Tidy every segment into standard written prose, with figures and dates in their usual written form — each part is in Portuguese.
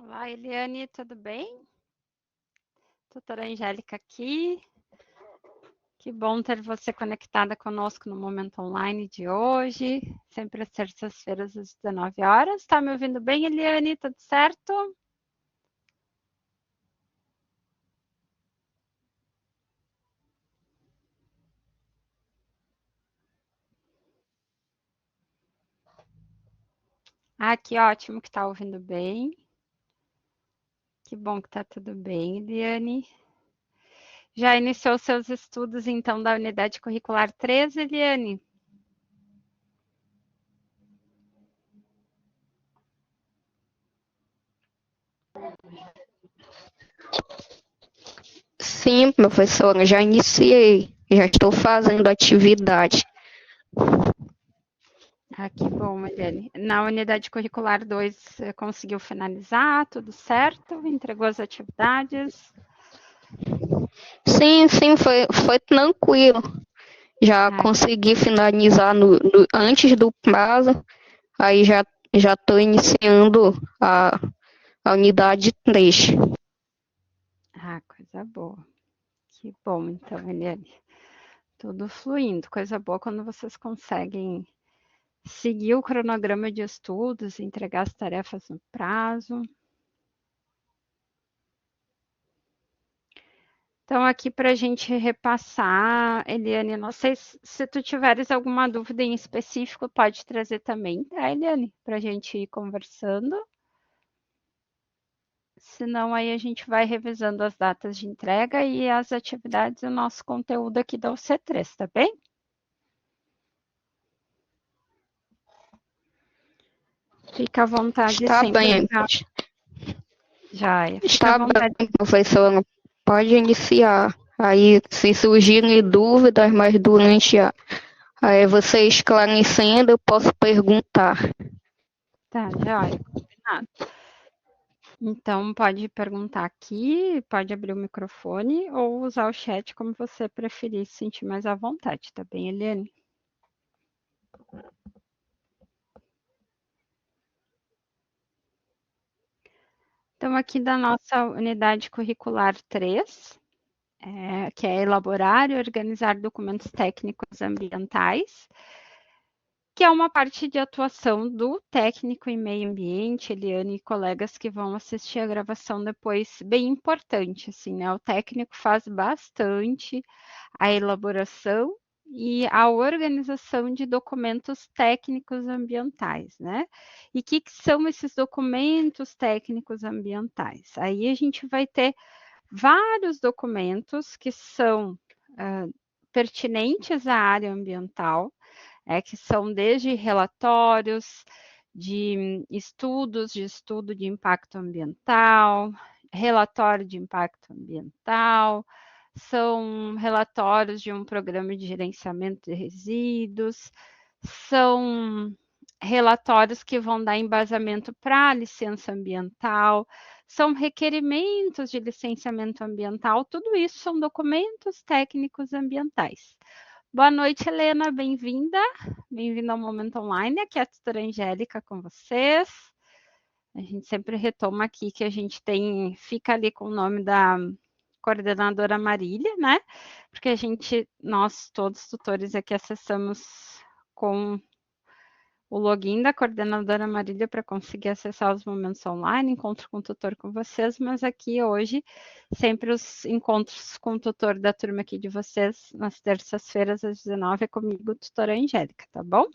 Olá, Eliane, tudo bem? Doutora Angélica aqui. Que bom ter você conectada conosco no Momento Online de hoje, sempre às terças-feiras às 19 horas. Está me ouvindo bem, Eliane? Tudo certo? Ah, que ótimo que está ouvindo bem. Que bom que está tudo bem, Eliane. Já iniciou seus estudos, então, da unidade curricular 3, Eliane? Sim, professora, já iniciei, já estou fazendo atividade. Ah, que bom, Eliane. Na unidade curricular 2, conseguiu finalizar, tudo certo? Entregou as atividades? Sim, foi tranquilo. Já Ah, consegui finalizar antes do prazo, aí já estou iniciando a unidade 3. coisa boa. Que bom, então, Eliane. Tudo fluindo. Coisa boa quando vocês conseguem seguir o cronograma de estudos, entregar as tarefas no prazo. Então, aqui para a gente repassar, Eliane, não sei se tu tiveres alguma dúvida em específico, pode trazer também, tá, Eliane? Para a gente ir conversando. Senão, aí a gente vai revisando as datas de entrega e as atividades e o nosso conteúdo aqui da UC3, tá bem? Fica à vontade Está sempre bem, para. Joia, fica à está vontade. bem, professora, pode iniciar. Aí, se surgirem dúvidas, mas durante aí você esclarecendo, eu posso perguntar. Tá, joia, combinado. Então, pode perguntar aqui, pode abrir o microfone ou usar o chat como você preferir, se sentir mais à vontade, tá bem, Eliane? Então, aqui da nossa unidade curricular 3, que é elaborar e organizar documentos técnicos ambientais, que é uma parte de atuação do técnico em meio ambiente, Eliane e colegas que vão assistir a gravação depois, bem importante, assim, né? O técnico faz bastante a elaboração e a organização de documentos técnicos ambientais, né? E o que são esses documentos técnicos ambientais? Aí a gente vai ter vários documentos que são pertinentes à área ambiental, que são desde relatórios de estudo de impacto ambiental, relatório de impacto ambiental, são relatórios de um programa de gerenciamento de resíduos, são relatórios que vão dar embasamento para a licença ambiental, são requerimentos de licenciamento ambiental, tudo isso são documentos técnicos ambientais. Boa noite, Helena, bem-vinda. Bem-vinda ao Momento Online, aqui é a tutora Angélica com vocês. A gente sempre retoma aqui que a gente tem, fica ali com o nome da coordenadora Marília, né? Porque nós todos tutores aqui acessamos com o login da coordenadora Marília para conseguir acessar os momentos online, encontro com o tutor com vocês, mas aqui hoje, sempre os encontros com o tutor da turma aqui de vocês, nas terças-feiras às 19 é comigo, tutora Angélica, tá bom?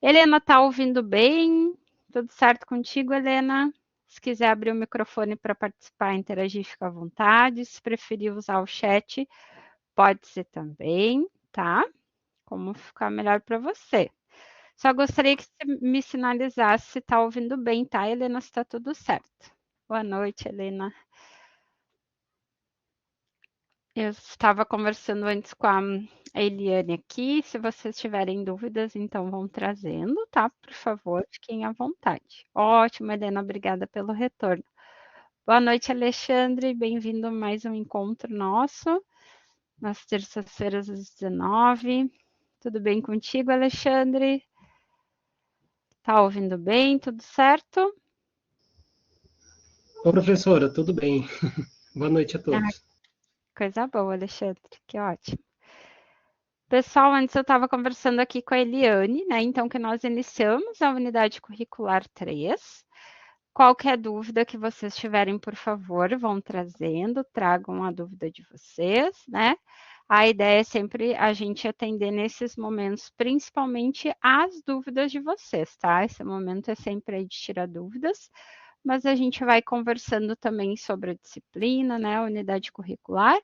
Helena, tá ouvindo bem? Tudo certo contigo, Helena? Se quiser abrir o microfone para participar, interagir, fica à vontade. Se preferir usar o chat, pode ser também, tá? Como ficar melhor para você. Só gostaria que você me sinalizasse se está ouvindo bem, tá, Helena? Se está tudo certo. Boa noite, Helena. Eu estava conversando antes com a Eliane aqui. Se vocês tiverem dúvidas, então vão trazendo, tá? Por favor, fiquem à vontade. Ótimo, Helena, obrigada pelo retorno. Boa noite, Alexandre. Bem-vindo a mais um encontro nosso, nas terças-feiras às 19. Tudo bem contigo, Alexandre? Tá ouvindo bem? Tudo certo? Ô, professora, tudo bem? Boa noite a Ah, todos. coisa boa, Alexandre, que ótimo. Pessoal, antes eu estava conversando aqui com a Eliane, né? Então, que nós iniciamos a unidade curricular 3. Qualquer dúvida que vocês tiverem, por favor, vão trazendo, tragam a dúvida de vocês, né? A ideia é sempre a gente atender nesses momentos, principalmente as dúvidas de vocês, tá? Esse momento é sempre aí de tirar dúvidas, mas a gente vai conversando também sobre a disciplina, né? A unidade curricular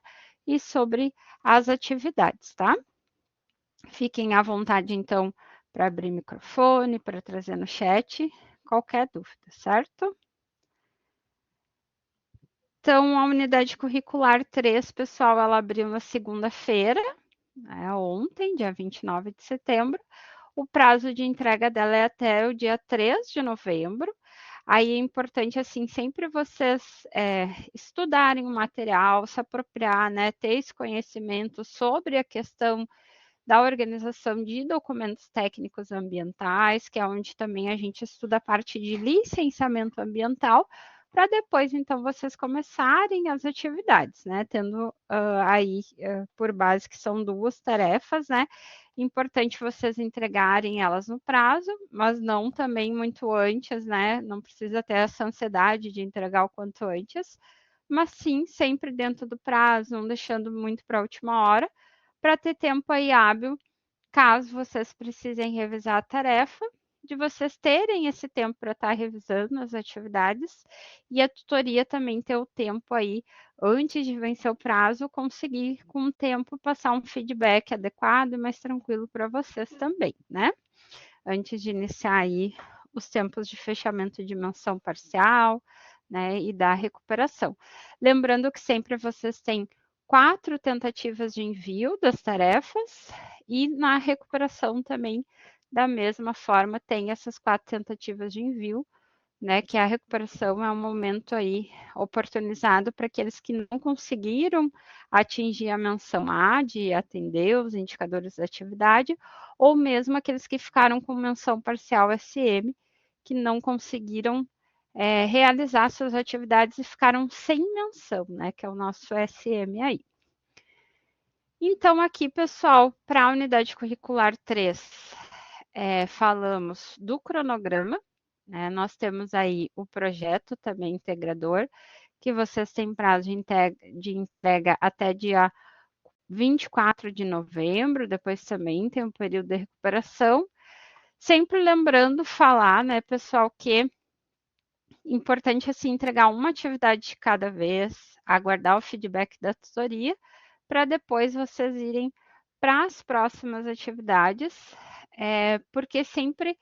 e sobre as atividades, tá? Fiquem à vontade, então, para abrir microfone, para trazer no chat qualquer dúvida, certo? Então, a unidade curricular 3, pessoal, ela abriu na segunda-feira, né, ontem, dia 29 de setembro. O prazo de entrega dela é até o dia 3 de novembro. Aí é importante, assim, sempre vocês estudarem o material, se apropriar, né, ter esse conhecimento sobre a questão da organização de documentos técnicos ambientais, que é onde também a gente estuda a parte de licenciamento ambiental, para depois, então, vocês começarem as atividades, né? Tendo aí por base que são 2 tarefas, né? Importante vocês entregarem elas no prazo, mas não também muito antes, né? Não precisa ter essa ansiedade de entregar o quanto antes, mas sim sempre dentro do prazo, não deixando muito para a última hora, para ter tempo aí hábil, caso vocês precisem revisar a tarefa, de vocês terem esse tempo para estar revisando as atividades e a tutoria também ter o tempo aí, antes de vencer o prazo, conseguir com o tempo passar um feedback adequado e mais tranquilo para vocês também, né? Antes de iniciar aí os tempos de fechamento de menção parcial, né, e da recuperação. Lembrando que sempre vocês têm 4 tentativas de envio das tarefas e na recuperação também, da mesma forma, tem essas 4 tentativas de envio, né, que a recuperação é um momento aí oportunizado para aqueles que não conseguiram atingir a menção A de atender os indicadores da atividade, ou mesmo aqueles que ficaram com menção parcial SM, que não conseguiram realizar suas atividades e ficaram sem menção, né, que é o nosso SM aí. Então, aqui, pessoal, para a unidade curricular 3, falamos do cronograma, né? Nós temos aí o projeto também integrador, que vocês têm prazo de entrega até dia 24 de novembro, depois também tem um período de recuperação. Sempre lembrando falar, né, pessoal, que é importante assim entregar uma atividade de cada vez, aguardar o feedback da tutoria, para depois vocês irem para as próximas atividades, porque sempre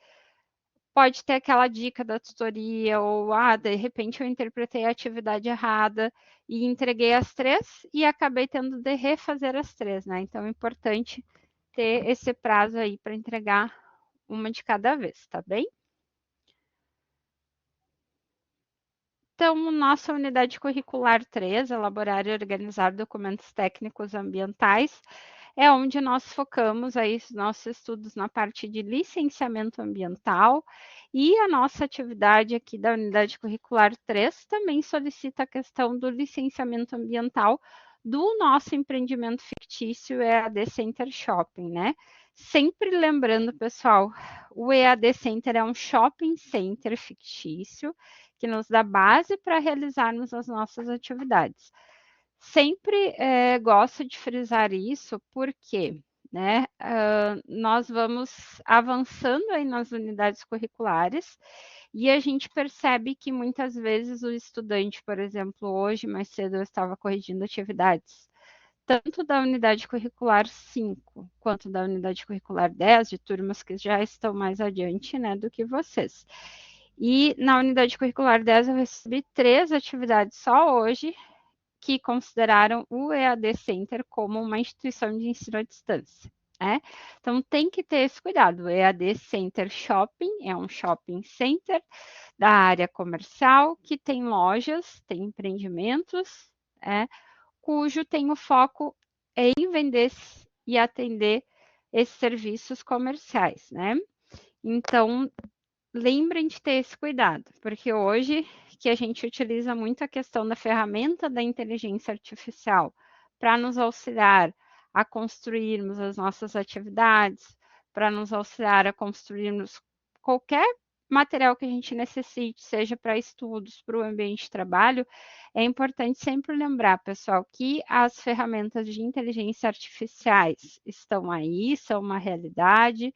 pode ter aquela dica da tutoria, ou de repente eu interpretei a atividade errada e entreguei as 3 e acabei tendo de refazer as 3, né? Então é importante ter esse prazo aí para entregar uma de cada vez, tá bem? Então, nossa unidade curricular 3, elaborar e organizar documentos técnicos ambientais, é onde nós focamos aí os nossos estudos na parte de licenciamento ambiental, e a nossa atividade aqui da unidade curricular 3 também solicita a questão do licenciamento ambiental do nosso empreendimento fictício EAD Center Shopping, né? Sempre lembrando, pessoal, o EAD Center é um shopping center fictício que nos dá base para realizarmos as nossas atividades. Sempre gosto de frisar isso porque, né, nós vamos avançando aí nas unidades curriculares e a gente percebe que muitas vezes o estudante, por exemplo, hoje mais cedo eu estava corrigindo atividades tanto da unidade curricular 5 quanto da unidade curricular 10, de turmas que já estão mais adiante, né, do que vocês. E na unidade curricular 10 eu recebi 3 atividades só hoje que consideraram o EAD Center como uma instituição de ensino à distância. Né? Então tem que ter esse cuidado. O EAD Center Shopping é um shopping center da área comercial que tem lojas, tem empreendimentos, cujo tem o foco em vender e atender esses serviços comerciais, né? Então, lembrem de ter esse cuidado, porque hoje que a gente utiliza muito a questão da ferramenta da inteligência artificial para nos auxiliar a construirmos as nossas atividades, para nos auxiliar a construirmos qualquer material que a gente necessite, seja para estudos, para o ambiente de trabalho, é importante sempre lembrar, pessoal, que as ferramentas de inteligência artificiais estão aí, são uma realidade,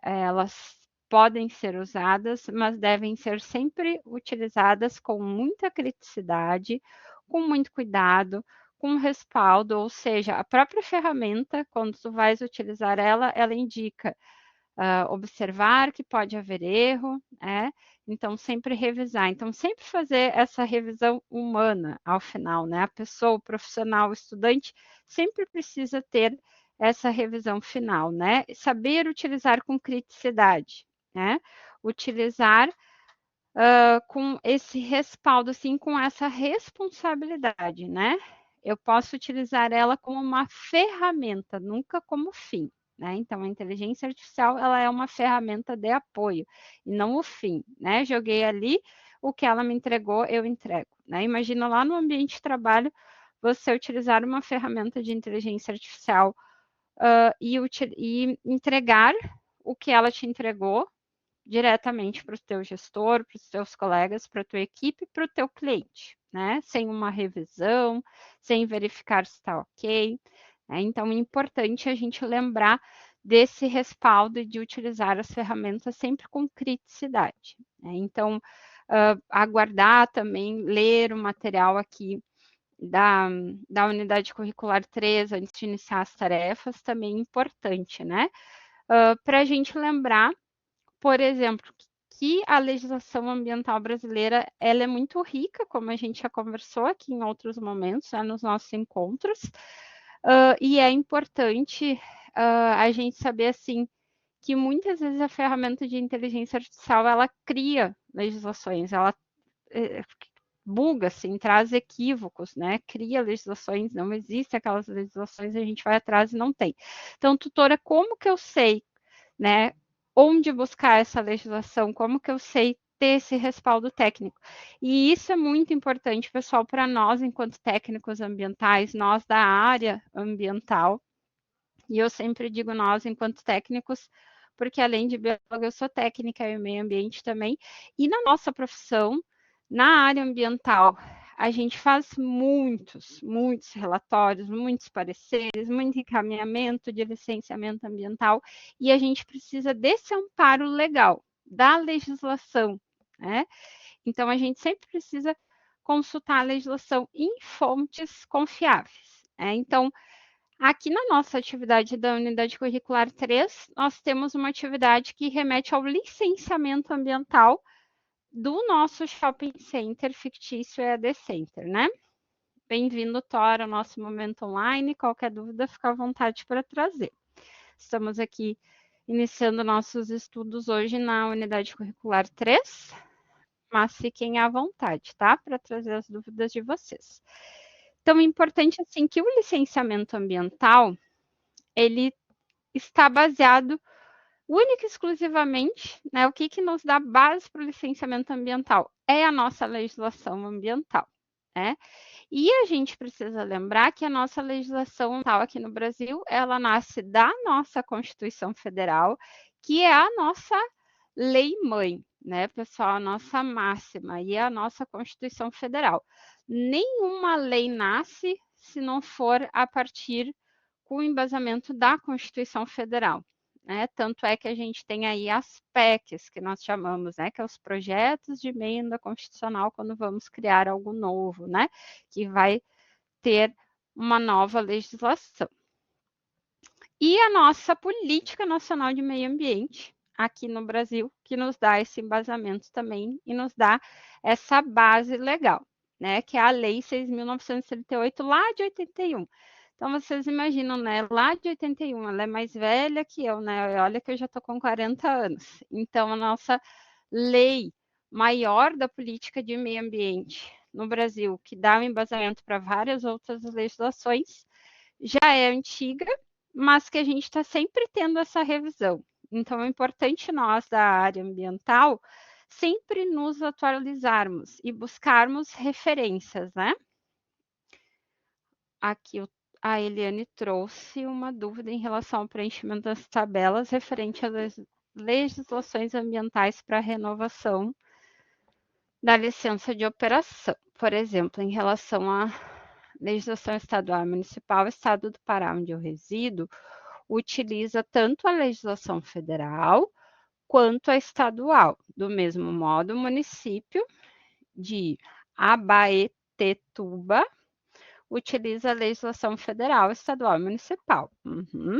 elas podem ser usadas, mas devem ser sempre utilizadas com muita criticidade, com muito cuidado, com respaldo, ou seja, a própria ferramenta, quando tu vais utilizar ela, ela indica observar que pode haver erro, então sempre revisar, então sempre fazer essa revisão humana ao final, né? A pessoa, o profissional, o estudante sempre precisa ter essa revisão final, né? Saber utilizar com criticidade, né? Utilizar com esse respaldo, assim, com essa responsabilidade, né? Eu posso utilizar ela como uma ferramenta, nunca como fim. Né? Então, a inteligência artificial ela é uma ferramenta de apoio e não o fim. Né? Joguei ali, o que ela me entregou, eu entrego. Né? Imagina lá no ambiente de trabalho você utilizar uma ferramenta de inteligência artificial e entregar o que ela te entregou diretamente para o teu gestor, para os teus colegas, para a tua equipe, para o teu cliente, né? Sem uma revisão, sem verificar se está ok. Né? Então, é importante a gente lembrar desse respaldo e de utilizar as ferramentas sempre com criticidade. Né? Então, aguardar também, ler o material aqui da unidade curricular 3 antes de iniciar as tarefas, também é importante, né? Para a gente lembrar, por exemplo, que a legislação ambiental brasileira ela é muito rica, como a gente já conversou aqui em outros momentos, né, nos nossos encontros, e é importante a gente saber assim que muitas vezes a ferramenta de inteligência artificial ela cria legislações, ela buga, assim, traz equívocos, né? Cria legislações, não existe aquelas legislações, a gente vai atrás e não tem. Então, tutora, como que eu sei, né? Onde buscar essa legislação? Como que eu sei ter esse respaldo técnico? E isso é muito importante, pessoal, para nós, enquanto técnicos ambientais, nós da área ambiental, e eu sempre digo nós, enquanto técnicos, porque além de bióloga, eu sou técnica em meio ambiente também, e na nossa profissão, na área ambiental, a gente faz muitos relatórios, muitos pareceres, muito encaminhamento de licenciamento ambiental, e a gente precisa desse amparo legal, da legislação, né? Então, a gente sempre precisa consultar a legislação em fontes confiáveis. Né? Então, aqui na nossa atividade da unidade curricular 3, nós temos uma atividade que remete ao licenciamento ambiental do nosso shopping center fictício EAD Center, né? Bem-vindo, Tora, ao nosso momento online. Qualquer dúvida, fica à vontade para trazer. Estamos aqui iniciando nossos estudos hoje na unidade curricular 3, mas fiquem à vontade, tá? Para trazer as dúvidas de vocês. Então, é importante, assim, que o licenciamento ambiental, ele está baseado única e exclusivamente, né, o que nos dá base para o licenciamento ambiental? É a nossa legislação ambiental, né? E a gente precisa lembrar que a nossa legislação ambiental aqui no Brasil, ela nasce da nossa Constituição Federal, que é a nossa lei-mãe, né, pessoal? A nossa máxima e a nossa Constituição Federal. Nenhuma lei nasce se não for a partir com o embasamento da Constituição Federal. Né? Tanto é que a gente tem aí as PECs, que nós chamamos, né? Que é os projetos de emenda constitucional quando vamos criar algo novo, né? Que vai ter uma nova legislação. E a nossa Política Nacional de Meio Ambiente, aqui no Brasil, que nos dá esse embasamento também e nos dá essa base legal, né? Que é a Lei 6.938, lá de 81. Então, vocês imaginam, né? Lá de 81, ela é mais velha que eu, né? Olha que eu já estou com 40 anos. Então, a nossa lei maior da política de meio ambiente no Brasil, que dá um embasamento para várias outras legislações, já é antiga, mas que a gente está sempre tendo essa revisão. Então, é importante nós, da área ambiental, sempre nos atualizarmos e buscarmos referências, né? Aqui a Eliane trouxe uma dúvida em relação ao preenchimento das tabelas referente às legislações ambientais para renovação da licença de operação. Por exemplo, em relação à legislação estadual e municipal, o Estado do Pará, onde eu resido, utiliza tanto a legislação federal quanto a estadual. Do mesmo modo, o município de Abaetetuba utiliza a legislação federal, estadual e municipal.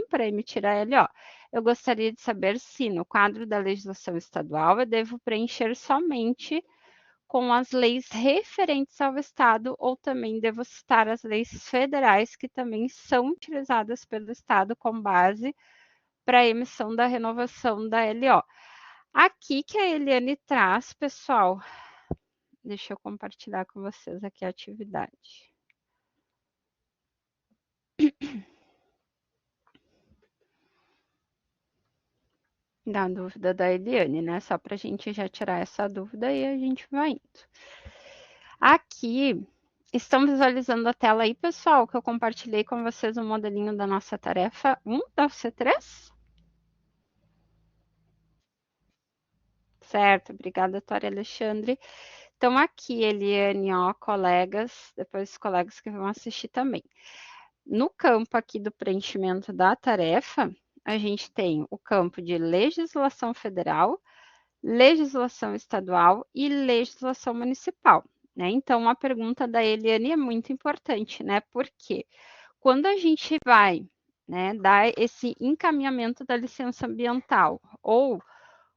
Para emitir a LO. Eu gostaria de saber se, no quadro da legislação estadual, eu devo preencher somente com as leis referentes ao Estado ou também devo citar as leis federais que também são utilizadas pelo Estado com base para a emissão da renovação da LO. Aqui que a Eliane traz, pessoal, deixa eu compartilhar com vocês aqui a atividade. Da dúvida da Eliane, né? Só para a gente já tirar essa dúvida e a gente vai indo. Aqui, estão visualizando a tela aí, pessoal, que eu compartilhei com vocês o modelinho da nossa tarefa 1 da C3? Certo, obrigada, Tória Alexandre. Então, aqui, Eliane, ó, colegas, depois os colegas que vão assistir também. No campo aqui do preenchimento da tarefa, a gente tem o campo de legislação federal, legislação estadual e legislação municipal, né? Então, a pergunta da Eliane é muito importante, né? Porque quando a gente vai, né, dar esse encaminhamento da licença ambiental ou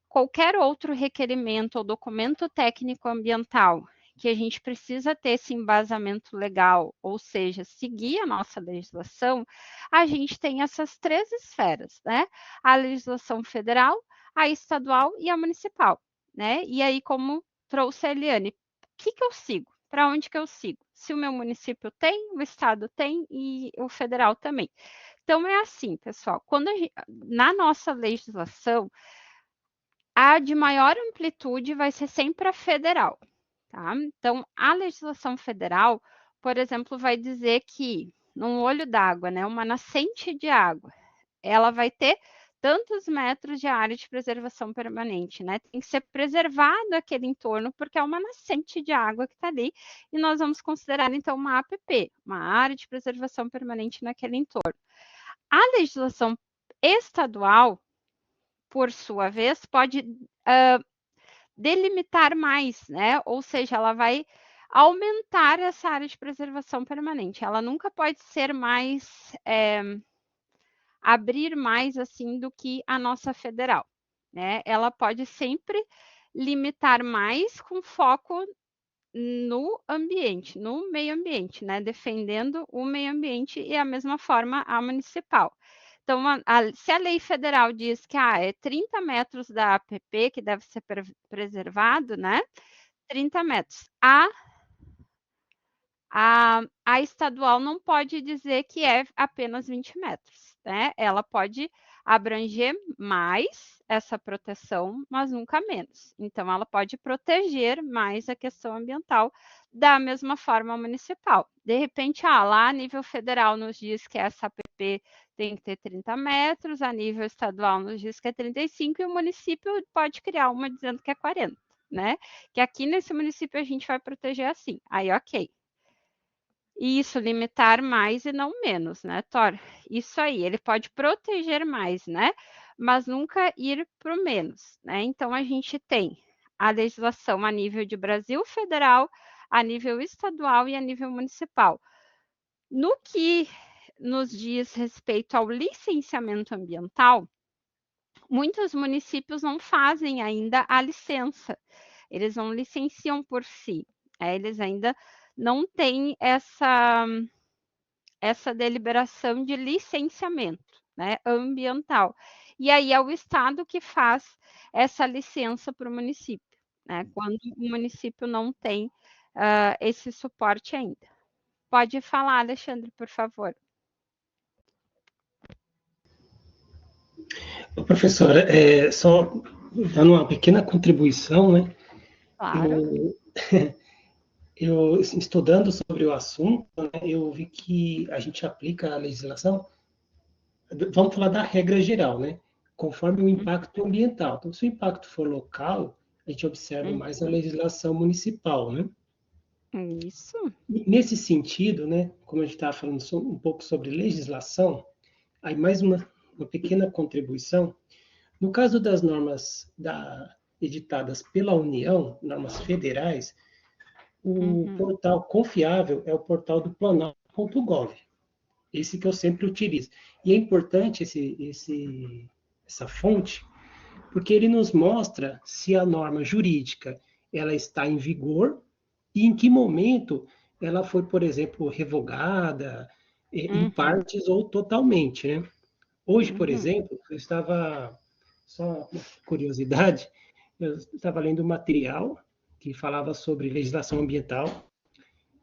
qualquer outro requerimento ou documento técnico ambiental que a gente precisa ter esse embasamento legal, ou seja, seguir a nossa legislação, a gente tem essas três esferas, né? A legislação federal, a estadual e a municipal, né? E aí, como trouxe a Eliane, o que eu sigo? Para onde que eu sigo? Se o meu município tem, o estado tem e o federal também. Então, é assim, pessoal, na nossa legislação, a de maior amplitude vai ser sempre a federal, tá? Então, a legislação federal, por exemplo, vai dizer que num olho d'água, né, uma nascente de água, ela vai ter tantos metros de área de preservação permanente, né? Tem que ser preservado aquele entorno, porque é uma nascente de água que está ali, e nós vamos considerar, então, uma APP, uma área de preservação permanente naquele entorno. A legislação estadual, por sua vez, pode delimitar mais, né? Ou seja, ela vai aumentar essa área de preservação permanente. Ela nunca pode ser mais, abrir mais assim do que a nossa federal, né? Ela pode sempre limitar mais com foco no ambiente, no meio ambiente, né? Defendendo o meio ambiente e a mesma forma a municipal. Então, se a lei federal diz que é 30 metros da APP que deve ser preservado, né? 30 metros. A estadual não pode dizer que é apenas 20 metros, né? Ela pode abranger mais essa proteção, mas nunca menos. Então, ela pode proteger mais a questão ambiental da mesma forma municipal. De repente, lá a nível federal nos diz que essa APP tem que ter 30 metros, a nível estadual nos diz que é 35 e o município pode criar uma dizendo que é 40, né? Que aqui nesse município a gente vai proteger assim. Aí, ok. Isso, limitar mais e não menos, né, Thor? Isso aí, ele pode proteger mais, né? Mas nunca ir para o menos, né? Então, a gente tem a legislação a nível de Brasil federal, a nível estadual e a nível municipal. No que nos diz respeito ao licenciamento ambiental, muitos municípios não fazem ainda a licença, eles não licenciam por si, eles ainda não têm essa deliberação de licenciamento, né, ambiental. E aí é o Estado que faz essa licença para o município, né, quando o município não tem esse suporte ainda. Pode falar, Alexandre, por favor. Professora, só dando uma pequena contribuição, né? Claro. Eu estudando sobre o assunto, né, eu vi que a gente aplica a legislação, vamos falar da regra geral, né? Conforme o impacto ambiental. Então, se o impacto for local, a gente observa mais a legislação municipal, né? Isso. E nesse sentido, né, como a gente estava falando um pouco sobre legislação, aí mais uma pequena contribuição. No caso das normas editadas pela União, normas federais, o portal confiável é o portal do Planalto.gov. Esse que eu sempre utilizo. E é importante essa fonte, porque ele nos mostra se a norma jurídica ela está em vigor e em que momento ela foi, por exemplo, revogada, em partes ou totalmente, né? Hoje, por exemplo, eu estava, só uma curiosidade, eu estava lendo um material que falava sobre legislação ambiental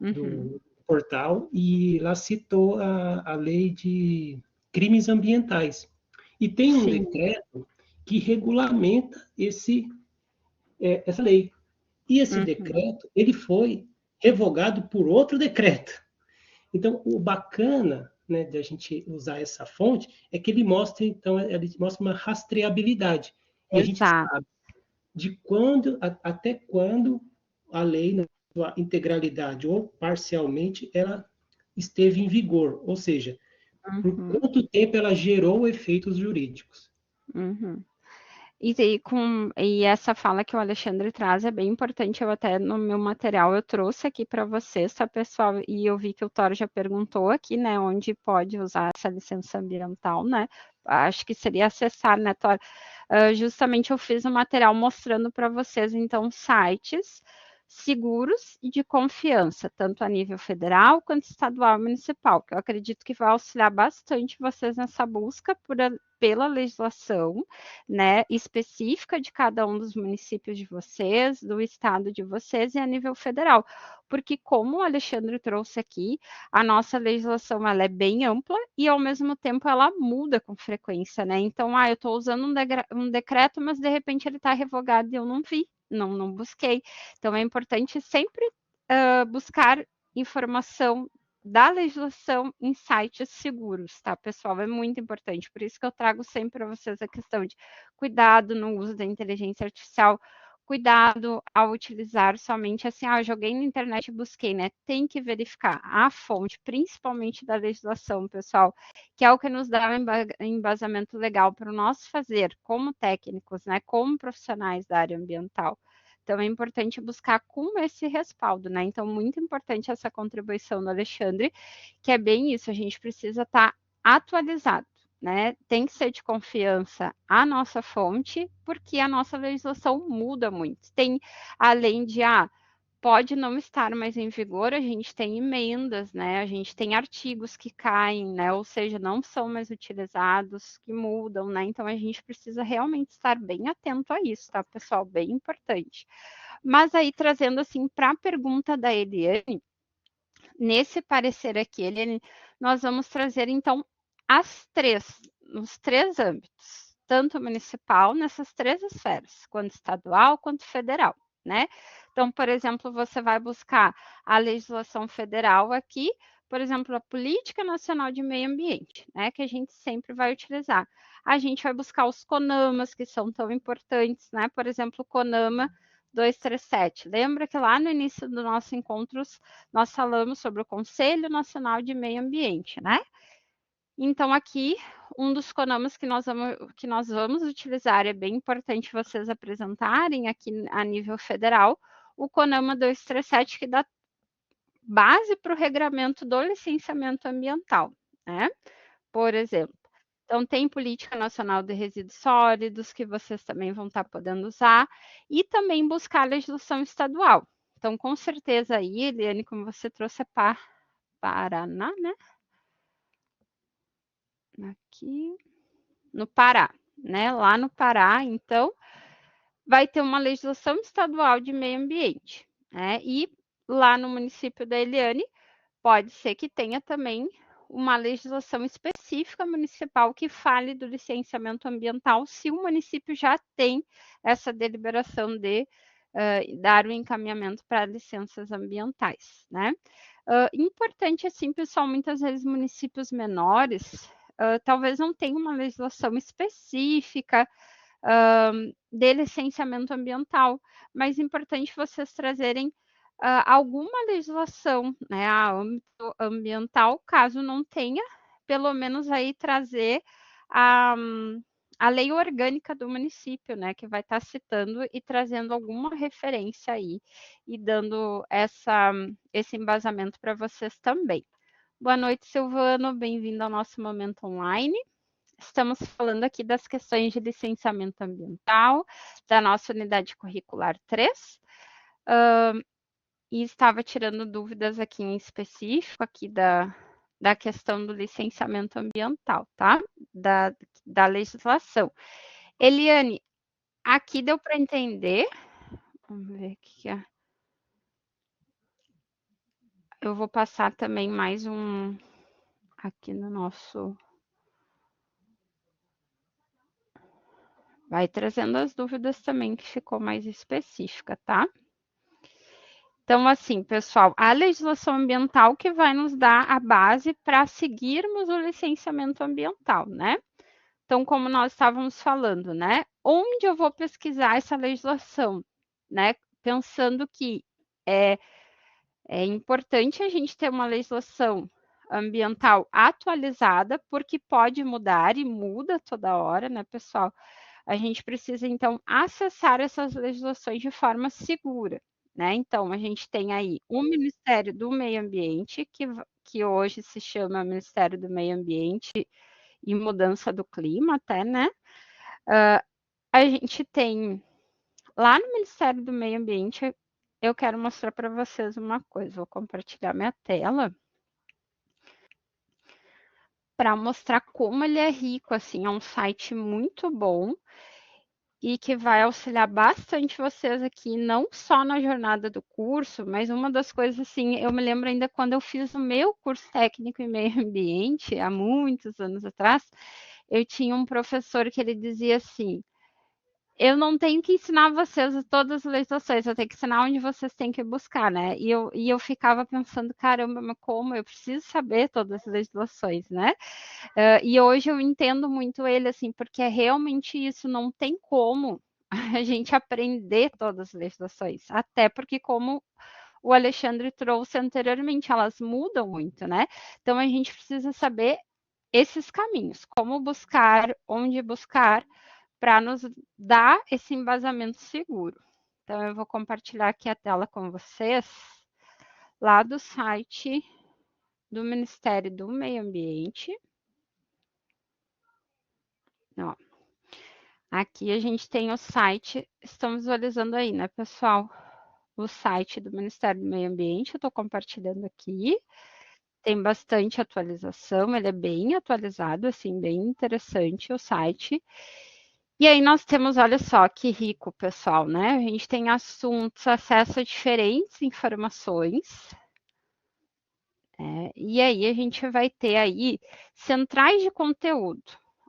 do portal e lá citou a lei de crimes ambientais. E tem um Sim. decreto que regulamenta essa lei. E esse decreto, ele foi revogado por outro decreto. Então, o bacana, né, de a gente usar essa fonte é que ele mostra, então, ele mostra uma rastreabilidade. E a gente Exato. sabe de quando até quando a lei, na sua integralidade ou parcialmente, ela esteve em vigor, ou seja, por quanto tempo ela gerou efeitos jurídicos. E essa fala que o Alexandre traz é bem importante. Eu até no meu material eu trouxe aqui para vocês, tá, pessoal? E eu vi que o Thor já perguntou aqui, né, onde pode usar essa licença ambiental, né? Acho que seria acessar, né, Thor? Justamente eu fiz um material mostrando para vocês, então, sites seguros e de confiança, tanto a nível federal quanto estadual e municipal, que eu acredito que vai auxiliar bastante vocês nessa busca pela legislação, né, específica de cada um dos municípios de vocês, do estado de vocês e a nível federal. Porque, como o Alexandre trouxe aqui, a nossa legislação ela é bem ampla e, ao mesmo tempo, ela muda com frequência, né? Então, eu estou usando um decreto, mas de repente ele está revogado e eu não vi, não busquei. Então, é importante sempre buscar informação da legislação em sites seguros, tá, pessoal? É muito importante. Por isso que eu trago sempre para vocês a questão de cuidado no uso da inteligência artificial, cuidado ao utilizar somente assim, joguei na internet e busquei, né? Tem que verificar a fonte, principalmente da legislação, pessoal, que é o que nos dá um embasamento legal para o nosso fazer como técnicos, né? Como profissionais da área ambiental. Então, é importante buscar com esse respaldo, né? Então, muito importante essa contribuição do Alexandre, que é bem isso, a gente precisa estar atualizado, né? Tem que ser de confiança a nossa fonte, porque a nossa legislação muda muito. Tem, além de, pode não estar mais em vigor, a gente tem emendas, né? A gente tem artigos que caem, né? Ou seja, não são mais utilizados, que mudam, né? Então a gente precisa realmente estar bem atento a isso, tá, pessoal? Bem importante. Mas aí, trazendo assim para a pergunta da Eliane, nesse parecer aqui, Eliane, nós vamos trazer então nos três âmbitos, tanto municipal, nessas três esferas, quanto estadual, quanto federal, né? Então, por exemplo, você vai buscar a legislação federal aqui, por exemplo, a Política Nacional de Meio Ambiente, né, que a gente sempre vai utilizar. A gente vai buscar os CONAMAs, que são tão importantes, né? Por exemplo, o CONAMA 237. Lembra que lá no início do nosso encontro nós falamos sobre o Conselho Nacional de Meio Ambiente, né? Então, aqui, um dos CONAMAs que nós vamos utilizar, é bem importante vocês apresentarem aqui a nível federal, o CONAMA 237, que dá base para o regramento do licenciamento ambiental, né? Por exemplo. Então, tem Política Nacional de Resíduos Sólidos, que vocês também vão estar podendo usar, e também buscar a legislação estadual. Então, com certeza aí, Eliane, como você trouxe, é Paraná, né? Aqui, no Pará, né? Lá no Pará, então, vai ter uma legislação estadual de meio ambiente, né? E lá no município da Eliane, pode ser que tenha também uma legislação específica municipal que fale do licenciamento ambiental, se o município já tem essa deliberação de dar o encaminhamento para licenças ambientais, né? Importante, assim, pessoal, muitas vezes municípios menores talvez não tenham uma legislação específica de licenciamento ambiental, mas é importante vocês trazerem alguma legislação, né, a âmbito ambiental, caso não tenha, pelo menos aí trazer a lei orgânica do município, né, que vai estar citando e trazendo alguma referência aí e dando esse embasamento para vocês também. Boa noite, Silvano, bem-vindo ao nosso momento online. Estamos falando aqui das questões de licenciamento ambiental, da nossa unidade curricular 3, e estava tirando dúvidas aqui em específico, aqui da questão do licenciamento ambiental, tá? Da legislação. Eliane, aqui deu para entender? Vamos ver o que é. Eu vou passar também mais um aqui no nosso... Vai trazendo as dúvidas também, que ficou mais específica, tá? Então, assim, pessoal, a legislação ambiental que vai nos dar a base para seguirmos o licenciamento ambiental, né? Então, como nós estávamos falando, né? Onde eu vou pesquisar essa legislação, né? Pensando que é importante a gente ter uma legislação ambiental atualizada, porque pode mudar e muda toda hora, né, pessoal? A gente precisa, então, acessar essas legislações de forma segura, né? Então, a gente tem aí o Ministério do Meio Ambiente, que hoje se chama Ministério do Meio Ambiente e Mudança do Clima, até, né? A gente tem lá no Ministério do Meio Ambiente, eu quero mostrar para vocês uma coisa, vou compartilhar minha tela para mostrar como ele é rico, assim, é um site muito bom e que vai auxiliar bastante vocês aqui, não só na jornada do curso, mas uma das coisas, assim, eu me lembro ainda quando eu fiz o meu curso técnico em meio ambiente, há muitos anos atrás, eu tinha um professor que ele dizia assim, eu não tenho que ensinar vocês todas as legislações, eu tenho que ensinar onde vocês têm que buscar, né? E eu ficava pensando, caramba, mas como? Eu preciso saber todas as legislações, né? E hoje eu entendo muito ele, assim, porque é realmente isso, não tem como a gente aprender todas as legislações, até porque como o Alexandre trouxe anteriormente, elas mudam muito, né? Então a gente precisa saber esses caminhos, como buscar, onde buscar, para nos dar esse embasamento seguro. Então, eu vou compartilhar aqui a tela com vocês, lá do site do Ministério do Meio Ambiente. Ó, aqui a gente tem o site, estamos visualizando aí, né, pessoal? O site do Ministério do Meio Ambiente, eu estou compartilhando aqui. Tem bastante atualização, ele é bem atualizado, assim, bem interessante o site. E aí nós temos, olha só que rico, pessoal, né? A gente tem assuntos, acesso a diferentes informações. E aí a gente vai ter aí centrais de conteúdo.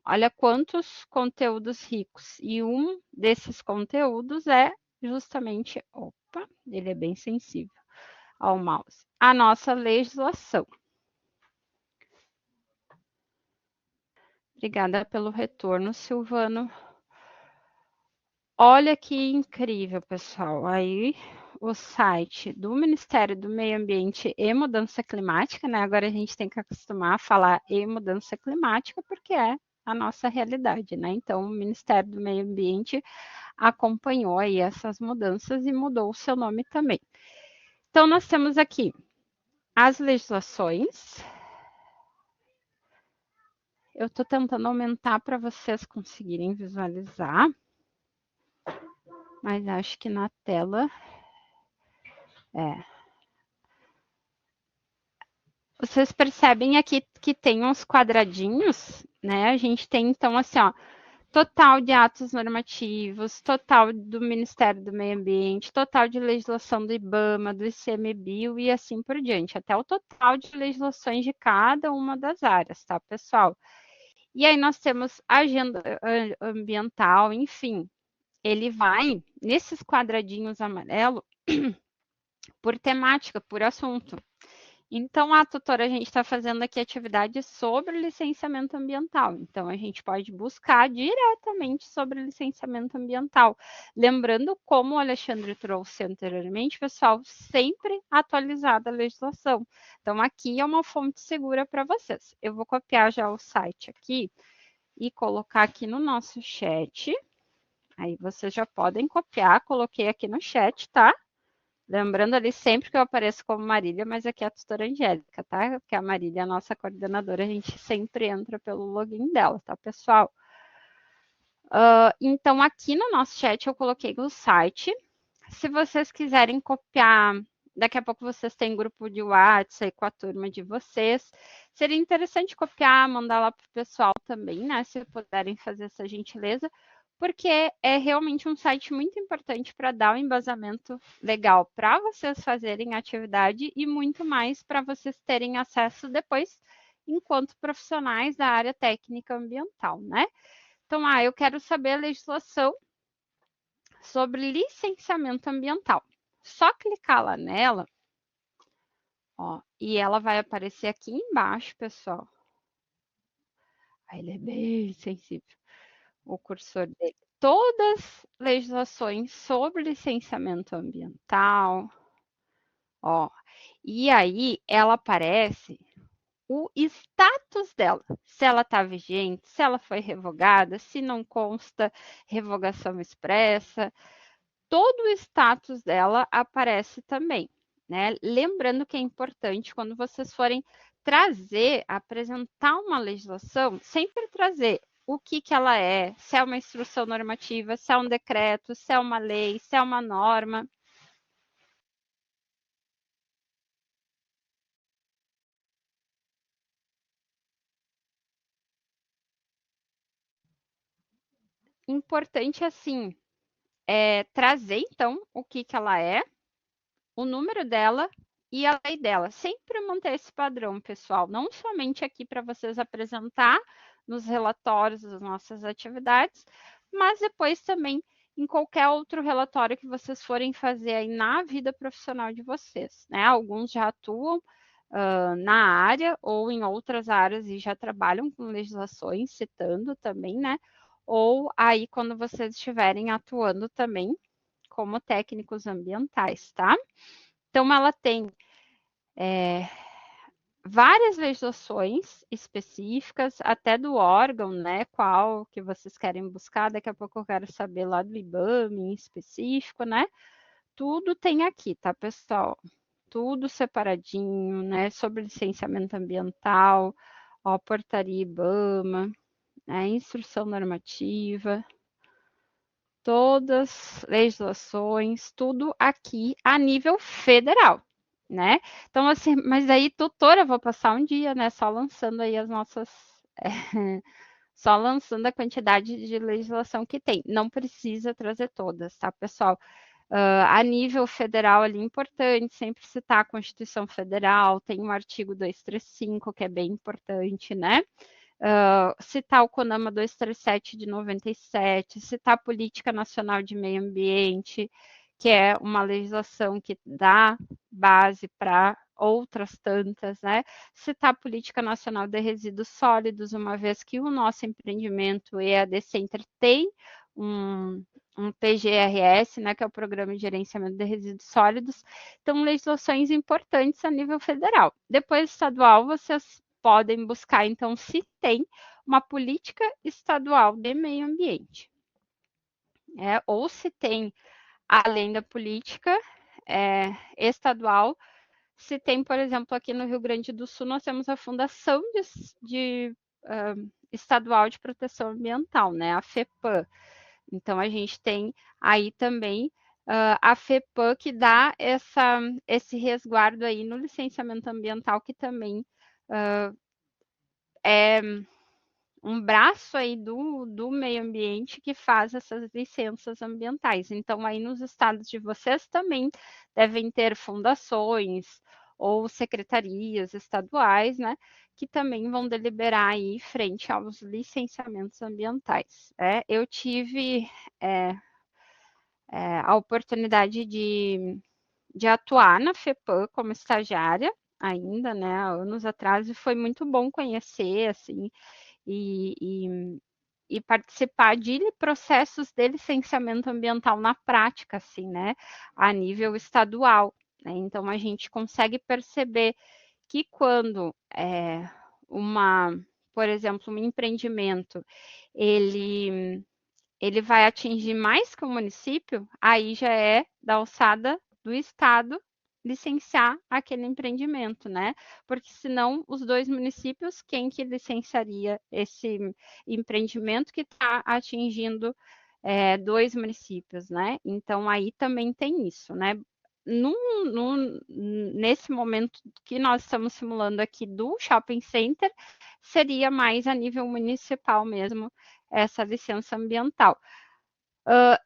Olha quantos conteúdos ricos. E um desses conteúdos é justamente, opa, ele é bem sensível ao mouse, a nossa legislação. Obrigada pelo retorno, Silvano. Olha que incrível, pessoal. Aí o site do Ministério do Meio Ambiente e Mudança Climática, né? Agora a gente tem que acostumar a falar e mudança climática, porque é a nossa realidade, né? Então, o Ministério do Meio Ambiente acompanhou aí essas mudanças e mudou o seu nome também. Então, nós temos aqui as legislações. Eu estou tentando aumentar para vocês conseguirem visualizar. Mas acho que na tela Vocês percebem aqui que tem uns quadradinhos, né? A gente tem, então, assim, ó, total de atos normativos, total do Ministério do Meio Ambiente, total de legislação do IBAMA, do ICMBio e assim por diante, até o total de legislações de cada uma das áreas, tá, pessoal? E aí nós temos agenda ambiental, enfim, ele vai nesses quadradinhos amarelo por temática, por assunto. Então, tutora, a gente está fazendo aqui atividades sobre licenciamento ambiental. Então, a gente pode buscar diretamente sobre licenciamento ambiental. Lembrando, como o Alexandre trouxe anteriormente, pessoal, sempre atualizada a legislação. Então, aqui é uma fonte segura para vocês. Eu vou copiar já o site aqui e colocar aqui no nosso chat. Aí vocês já podem copiar, coloquei aqui no chat, tá? Lembrando ali sempre que eu apareço como Marília, mas aqui é a tutora Angélica, tá? Porque a Marília é a nossa coordenadora, a gente sempre entra pelo login dela, tá, pessoal? Então, aqui no nosso chat eu coloquei o site. Se vocês quiserem copiar, daqui a pouco vocês têm grupo de WhatsApp com a turma de vocês. Seria interessante copiar, mandar lá para o pessoal também, né? Se puderem fazer essa gentileza, porque é realmente um site muito importante para dar um embasamento legal para vocês fazerem atividade e muito mais para vocês terem acesso depois, enquanto profissionais da área técnica ambiental, né? Então, eu quero saber a legislação sobre licenciamento ambiental. Só clicar lá nela, ó, e ela vai aparecer aqui embaixo, pessoal. Ele é bem sensível, o cursor dele. Todas legislações sobre licenciamento ambiental, ó, e aí ela aparece o status dela, se ela está vigente, se ela foi revogada, se não consta revogação expressa, todo o status dela aparece também, né? Lembrando que é importante quando vocês forem apresentar uma legislação, sempre trazer o que ela é, se é uma instrução normativa, se é um decreto, se é uma lei, se é uma norma. Importante, assim, trazer, então, o que ela é, o número dela e a lei dela. Sempre manter esse padrão, pessoal. Não somente aqui para vocês apresentar nos relatórios das nossas atividades, mas depois também em qualquer outro relatório que vocês forem fazer aí na vida profissional de vocês, né? Alguns já atuam na área ou em outras áreas e já trabalham com legislações, citando também, né? Ou aí quando vocês estiverem atuando também como técnicos ambientais, tá? Então, ela tem várias legislações específicas, até do órgão, né? Qual que vocês querem buscar. Daqui a pouco eu quero saber lá do IBAMA em específico, né? Tudo tem aqui, tá, pessoal? Tudo separadinho, né? Sobre licenciamento ambiental, ó, portaria IBAMA, né? Instrução normativa, todas legislações, tudo aqui a nível federal, né? Então, assim, mas aí, tutora, eu vou passar um dia, né, só lançando aí as nossas. Só lançando a quantidade de legislação que tem. Não precisa trazer todas, tá, pessoal? A nível federal ali, importante sempre citar a Constituição Federal, tem o artigo 235, que é bem importante, né? Citar o CONAMA 237 de 97, citar a Política Nacional de Meio Ambiente, que é uma legislação que dá base para outras tantas, né? Citar a Política Nacional de Resíduos Sólidos, uma vez que o nosso empreendimento EAD Center tem um PGRS, né, que é o Programa de Gerenciamento de Resíduos Sólidos. Então, legislações importantes a nível federal. Depois, estadual, vocês podem buscar, então, se tem uma política estadual de meio ambiente. Ou se tem, além da política estadual, se tem, por exemplo, aqui no Rio Grande do Sul, nós temos a Fundação Estadual de Proteção Ambiental, né, a FEPAM. Então, a gente tem aí também a FEPAM, que dá esse resguardo aí no licenciamento ambiental, que também é um braço aí do meio ambiente que faz essas licenças ambientais. Então, aí nos estados de vocês também devem ter fundações ou secretarias estaduais, né, que também vão deliberar aí frente aos licenciamentos ambientais. Eu tive a oportunidade de atuar na FEPAM como estagiária ainda, né, há anos atrás, e foi muito bom conhecer, assim, e participar de processos de licenciamento ambiental na prática, assim, né, a nível estadual, né? Então a gente consegue perceber que quando por exemplo, um empreendimento, ele vai atingir mais que o município, aí já é da alçada do Estado licenciar aquele empreendimento, né? Porque senão os dois municípios, quem que licenciaria esse empreendimento que está atingindo dois municípios, né? Então aí também tem isso, né? Nesse momento que nós estamos simulando aqui do shopping center, seria mais a nível municipal mesmo essa licença ambiental.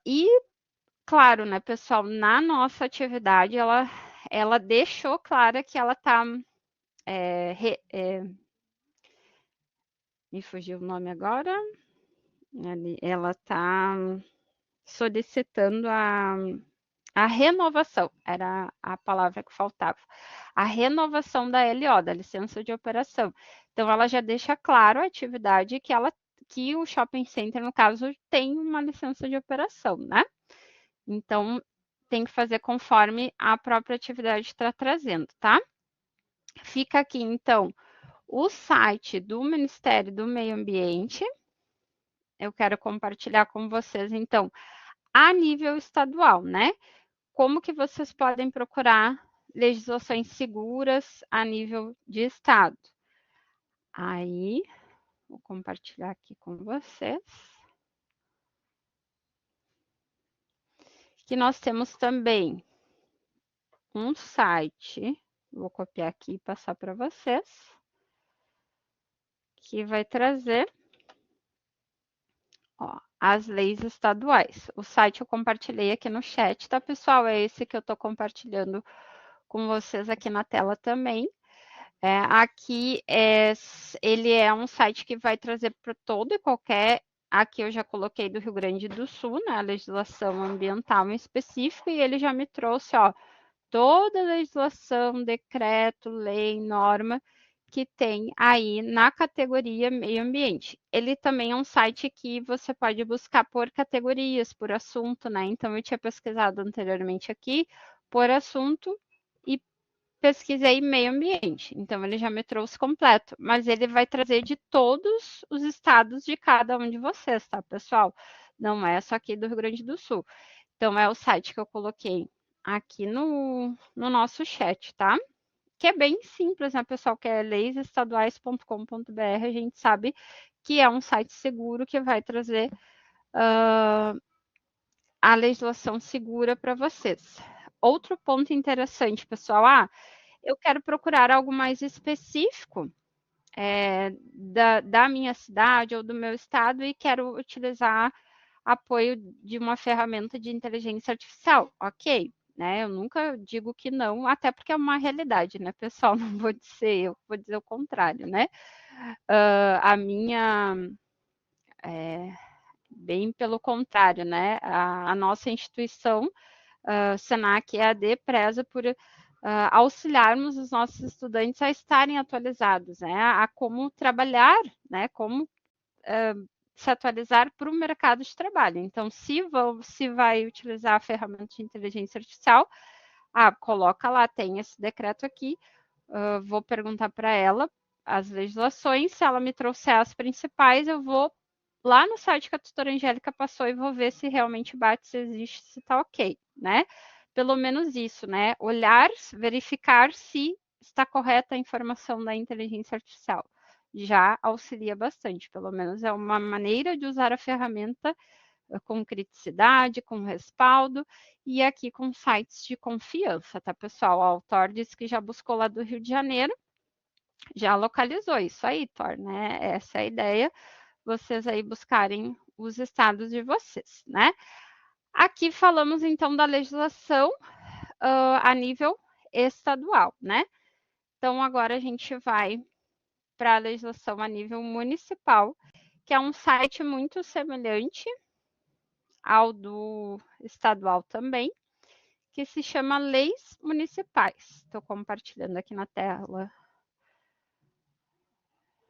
E, claro, né, pessoal, na nossa atividade, ela deixou clara que ela está. Me fugiu o nome agora. Ela está solicitando a renovação, era a palavra que faltava. A renovação da LO, da licença de operação. Então, ela já deixa claro a atividade que o shopping center, no caso, tem uma licença de operação, né? Então, tem que fazer conforme a própria atividade está trazendo, tá? Fica aqui, então, o site do Ministério do Meio Ambiente. Eu quero compartilhar com vocês, então, a nível estadual, né? Como que vocês podem procurar legislações seguras a nível de estado? Aí, vou compartilhar aqui com vocês. Que nós temos também um site, vou copiar aqui e passar para vocês, que vai trazer as leis estaduais. O site eu compartilhei aqui no chat, tá, pessoal? É esse que eu estou compartilhando com vocês aqui na tela também. Aqui ele é um site que vai trazer para todo e qualquer. Aqui eu já coloquei do Rio Grande do Sul, né, a legislação ambiental em específico, e ele já me trouxe, toda a legislação, decreto, lei, norma que tem aí na categoria meio ambiente. Ele também é um site que você pode buscar por categorias, por assunto, né? Então eu tinha pesquisado anteriormente aqui por assunto e pesquisei meio ambiente. Então ele já me trouxe completo, mas ele vai trazer de todos os estados de cada um de vocês, tá, pessoal? Não é só aqui do Rio Grande do Sul. Então é o site que eu coloquei aqui no nosso chat, tá? Que é bem simples, né, pessoal? Que é leisestaduais.com.br. A gente sabe que é um site seguro que vai trazer a legislação segura para vocês. Outro ponto interessante, pessoal, eu quero procurar algo mais específico da minha cidade ou do meu estado e quero utilizar apoio de uma ferramenta de inteligência artificial, ok? Né? Eu nunca digo que não, até porque é uma realidade, né, pessoal? Não vou dizer eu, vou dizer o contrário, né? A minha, bem pelo contrário, né? A nossa instituição, Senac EAD, preza por auxiliarmos os nossos estudantes a estarem atualizados, né? A como trabalhar, né? Como se atualizar para o mercado de trabalho. Então, se vai utilizar a ferramenta de inteligência artificial, coloca lá, tem esse decreto aqui, vou perguntar para ela as legislações, se ela me trouxer as principais, eu vou lá no site que a tutora Angélica passou e vou ver se realmente bate, se existe, se está ok, né? Pelo menos isso, né? Olhar, verificar se está correta a informação da inteligência artificial. Já auxilia bastante, pelo menos é uma maneira de usar a ferramenta com criticidade, com respaldo, e aqui com sites de confiança, tá, pessoal? O Thor disse que já buscou lá do Rio de Janeiro, já localizou isso aí, Thor, né? Essa é a ideia, vocês aí buscarem os estados de vocês, né? Aqui falamos então da legislação a nível estadual, né? Então agora a gente vai para a legislação a nível municipal, que é um site muito semelhante ao do estadual também, que se chama Leis Municipais. Estou compartilhando aqui na tela.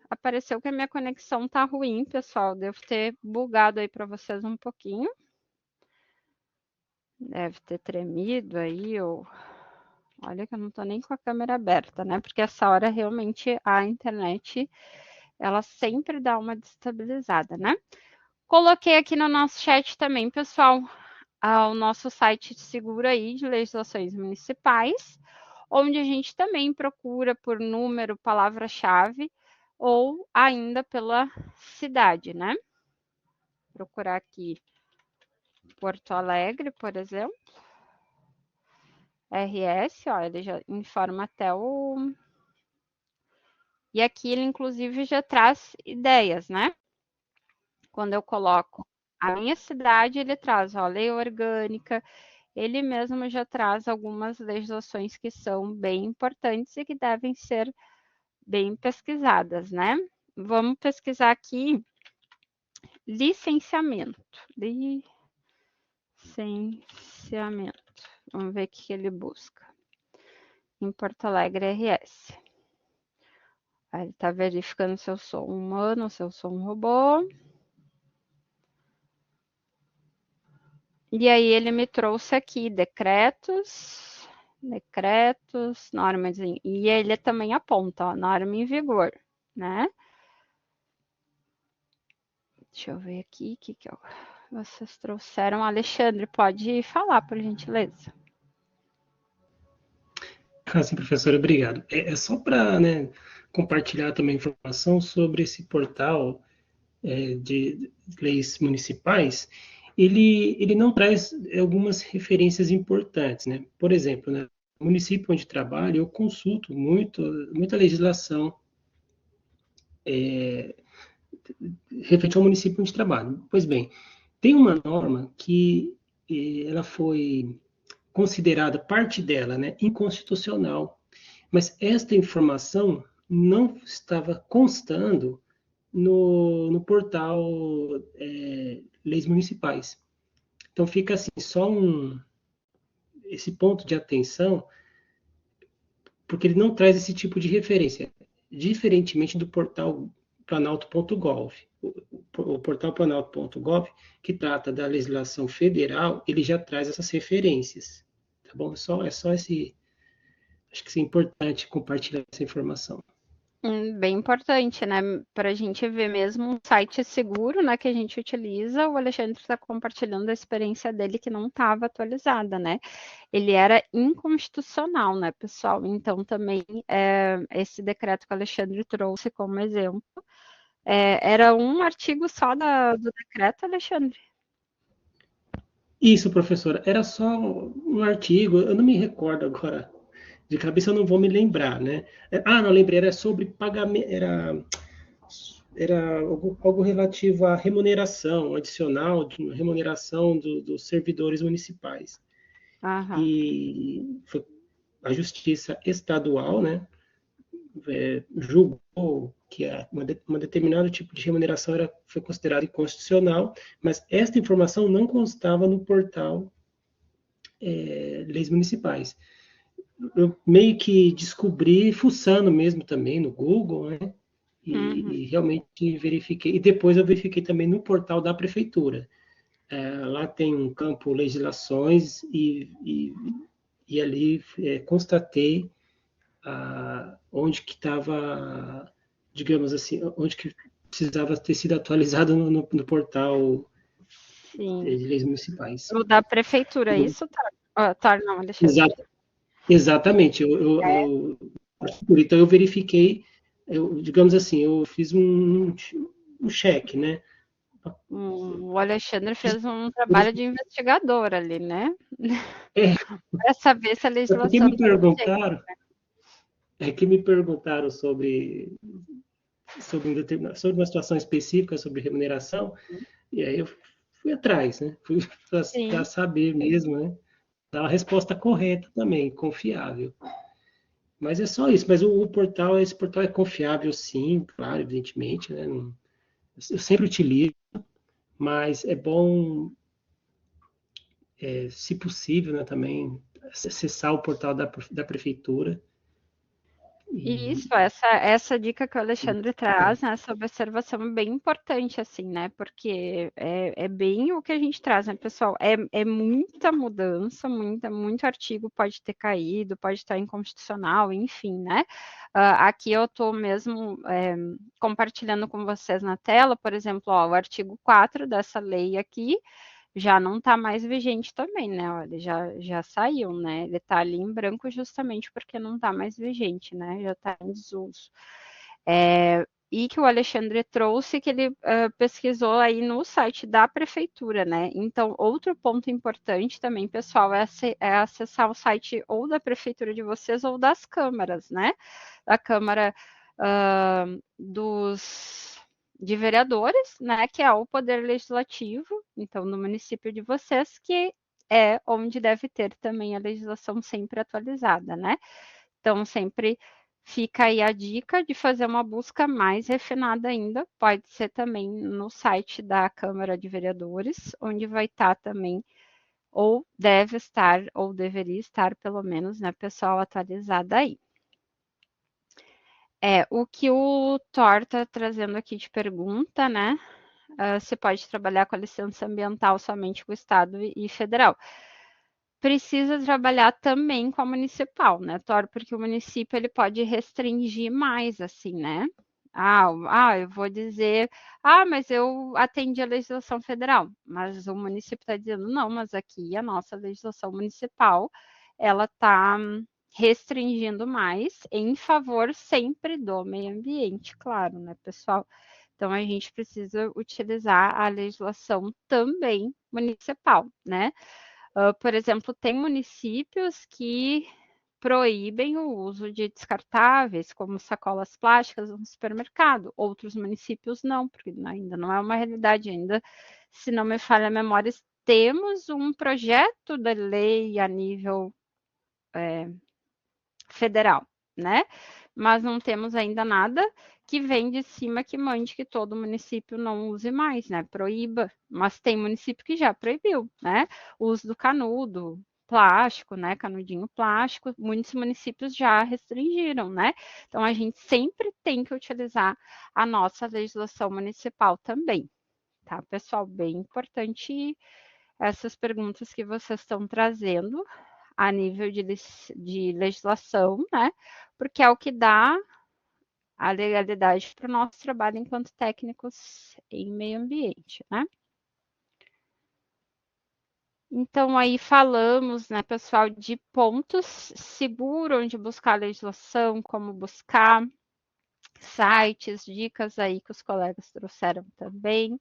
Apareceu que a minha conexão está ruim, pessoal. Devo ter bugado aí para vocês um pouquinho. Deve ter tremido aí, ou... Olha que eu não estou nem com a câmera aberta, né? Porque essa hora realmente a internet, ela sempre dá uma destabilizada, né? Coloquei aqui no nosso chat também, pessoal, o nosso site seguro aí de legislações municipais, onde a gente também procura por número, palavra-chave, ou ainda pela cidade, né? Procurar aqui Porto Alegre, por exemplo. RS, ó, ele já informa até o... E aqui ele, inclusive, já traz ideias, né? Quando eu coloco a minha cidade, ele traz, ó, lei orgânica, ele mesmo já traz algumas legislações que são bem importantes e que devem ser bem pesquisadas, né? Vamos pesquisar aqui licenciamento. Licenciamento. Vamos ver o que ele busca. Em Porto Alegre, RS. Ele está verificando se eu sou um humano, se eu sou um robô. E aí ele me trouxe aqui decretos, normas, e ele também aponta, ó, norma em vigor, né? Deixa eu ver aqui o que vocês trouxeram. Alexandre, pode falar, por gentileza. Sim, professora, obrigado. É só para, né, compartilhar também informação sobre esse portal de leis municipais. Ele não traz algumas referências importantes, né? Por exemplo, né, no município onde trabalho, eu consulto muita legislação referente ao município onde trabalho. Pois bem, tem uma norma que ela foi considerada, parte dela, né, inconstitucional, mas esta informação não estava constando no portal Leis Municipais. Então fica assim, só esse ponto de atenção, porque ele não traz esse tipo de referência, diferentemente do portal planalto.gov. O portal planalto.gov, que trata da legislação federal, ele já traz essas referências. Tá bom? É só esse... Acho que é importante compartilhar essa informação. Bem importante, né? Para a gente ver mesmo um site seguro, né, que a gente utiliza. O Alexandre está compartilhando a experiência dele que não estava atualizada, né? Ele era inconstitucional, né, pessoal? Então, também, esse decreto que o Alexandre trouxe como exemplo, era um artigo só do decreto, Alexandre? Isso, professora, era só um artigo, eu não me recordo agora, de cabeça eu não vou me lembrar, né? Não, lembrei, era sobre pagamento, era algo relativo à remuneração adicional, de remuneração dos servidores municipais. Aham. E foi a Justiça Estadual, né, julgou que uma determinado tipo de remuneração foi considerada inconstitucional, mas esta informação não constava no portal Leis Municipais. Eu meio que descobri fuçando mesmo também no Google, né? E realmente verifiquei. E depois eu verifiquei também no portal da prefeitura. Lá tem um campo legislações e ali constatei onde que estava, digamos assim, onde que precisava ter sido atualizado no portal de leis municipais. O da prefeitura, isso, não, Alexandre? Exatamente. Então eu verifiquei, digamos assim, eu fiz um cheque, né? O Alexandre fez um trabalho de investigador ali, né? Para saber se a Porque legislação me perguntaram sobre uma situação específica sobre remuneração, e aí eu fui atrás, né? Fui para saber mesmo, né? Dar a resposta correta também, confiável. Mas é só isso. Mas esse portal é confiável, sim, claro, evidentemente, né? Eu sempre utilizo, mas é bom se possível, né, também acessar o portal da prefeitura. Isso, essa dica que o Alexandre traz, né, sobre observação é bem importante, assim, né, porque é bem o que a gente traz, né, pessoal, é muita mudança, muito artigo pode ter caído, pode estar inconstitucional, enfim, né, aqui eu estou mesmo compartilhando com vocês na tela, por exemplo, ó, o artigo 4 dessa lei aqui, já não está mais vigente também, né? Olha, já saiu, né? Ele está ali em branco justamente porque não está mais vigente, né? Já está em desuso. E que o Alexandre trouxe que ele pesquisou aí no site da prefeitura, né? Então, outro ponto importante também, pessoal, é acessar o site ou da prefeitura de vocês ou das câmaras, né? Da Câmara de vereadores, né, que é o poder legislativo, então no município de vocês, que é onde deve ter também a legislação sempre atualizada, né? Então sempre fica aí a dica de fazer uma busca mais refinada ainda, pode ser também no site da Câmara de Vereadores, onde vai estar também, ou deve estar, ou deveria estar pelo menos, né, pessoal, atualizada aí. O que o Thor está trazendo aqui de pergunta, né? Se pode trabalhar com a licença ambiental somente com o Estado e federal. Precisa trabalhar também com a municipal, né, Thor? Porque o município ele pode restringir mais, assim, né? Eu vou dizer, mas eu atendi a legislação federal, mas o município está dizendo, não, mas aqui a nossa legislação municipal, ela está restringindo mais em favor sempre do meio ambiente, claro, né, pessoal? Então, a gente precisa utilizar a legislação também municipal, né? Por exemplo, tem municípios que proíbem o uso de descartáveis, como sacolas plásticas no supermercado. Outros municípios não, porque ainda não é uma realidade ainda. Se não me falha a memória, temos um projeto de lei a nível federal, né? Mas não temos ainda nada que vem de cima que mande que todo município não use mais, né? Proíba. Mas tem município que já proibiu, né? O uso do canudo plástico, né? Canudinho plástico, muitos municípios já restringiram, né? Então a gente sempre tem que utilizar a nossa legislação municipal também, tá, pessoal? Bem importante essas perguntas que vocês estão trazendo a nível de legislação, né? Porque é o que dá a legalidade para o nosso trabalho enquanto técnicos em meio ambiente, né? Então, aí falamos, né, pessoal, de pontos seguros onde buscar a legislação, como buscar, sites, dicas aí que os colegas trouxeram também,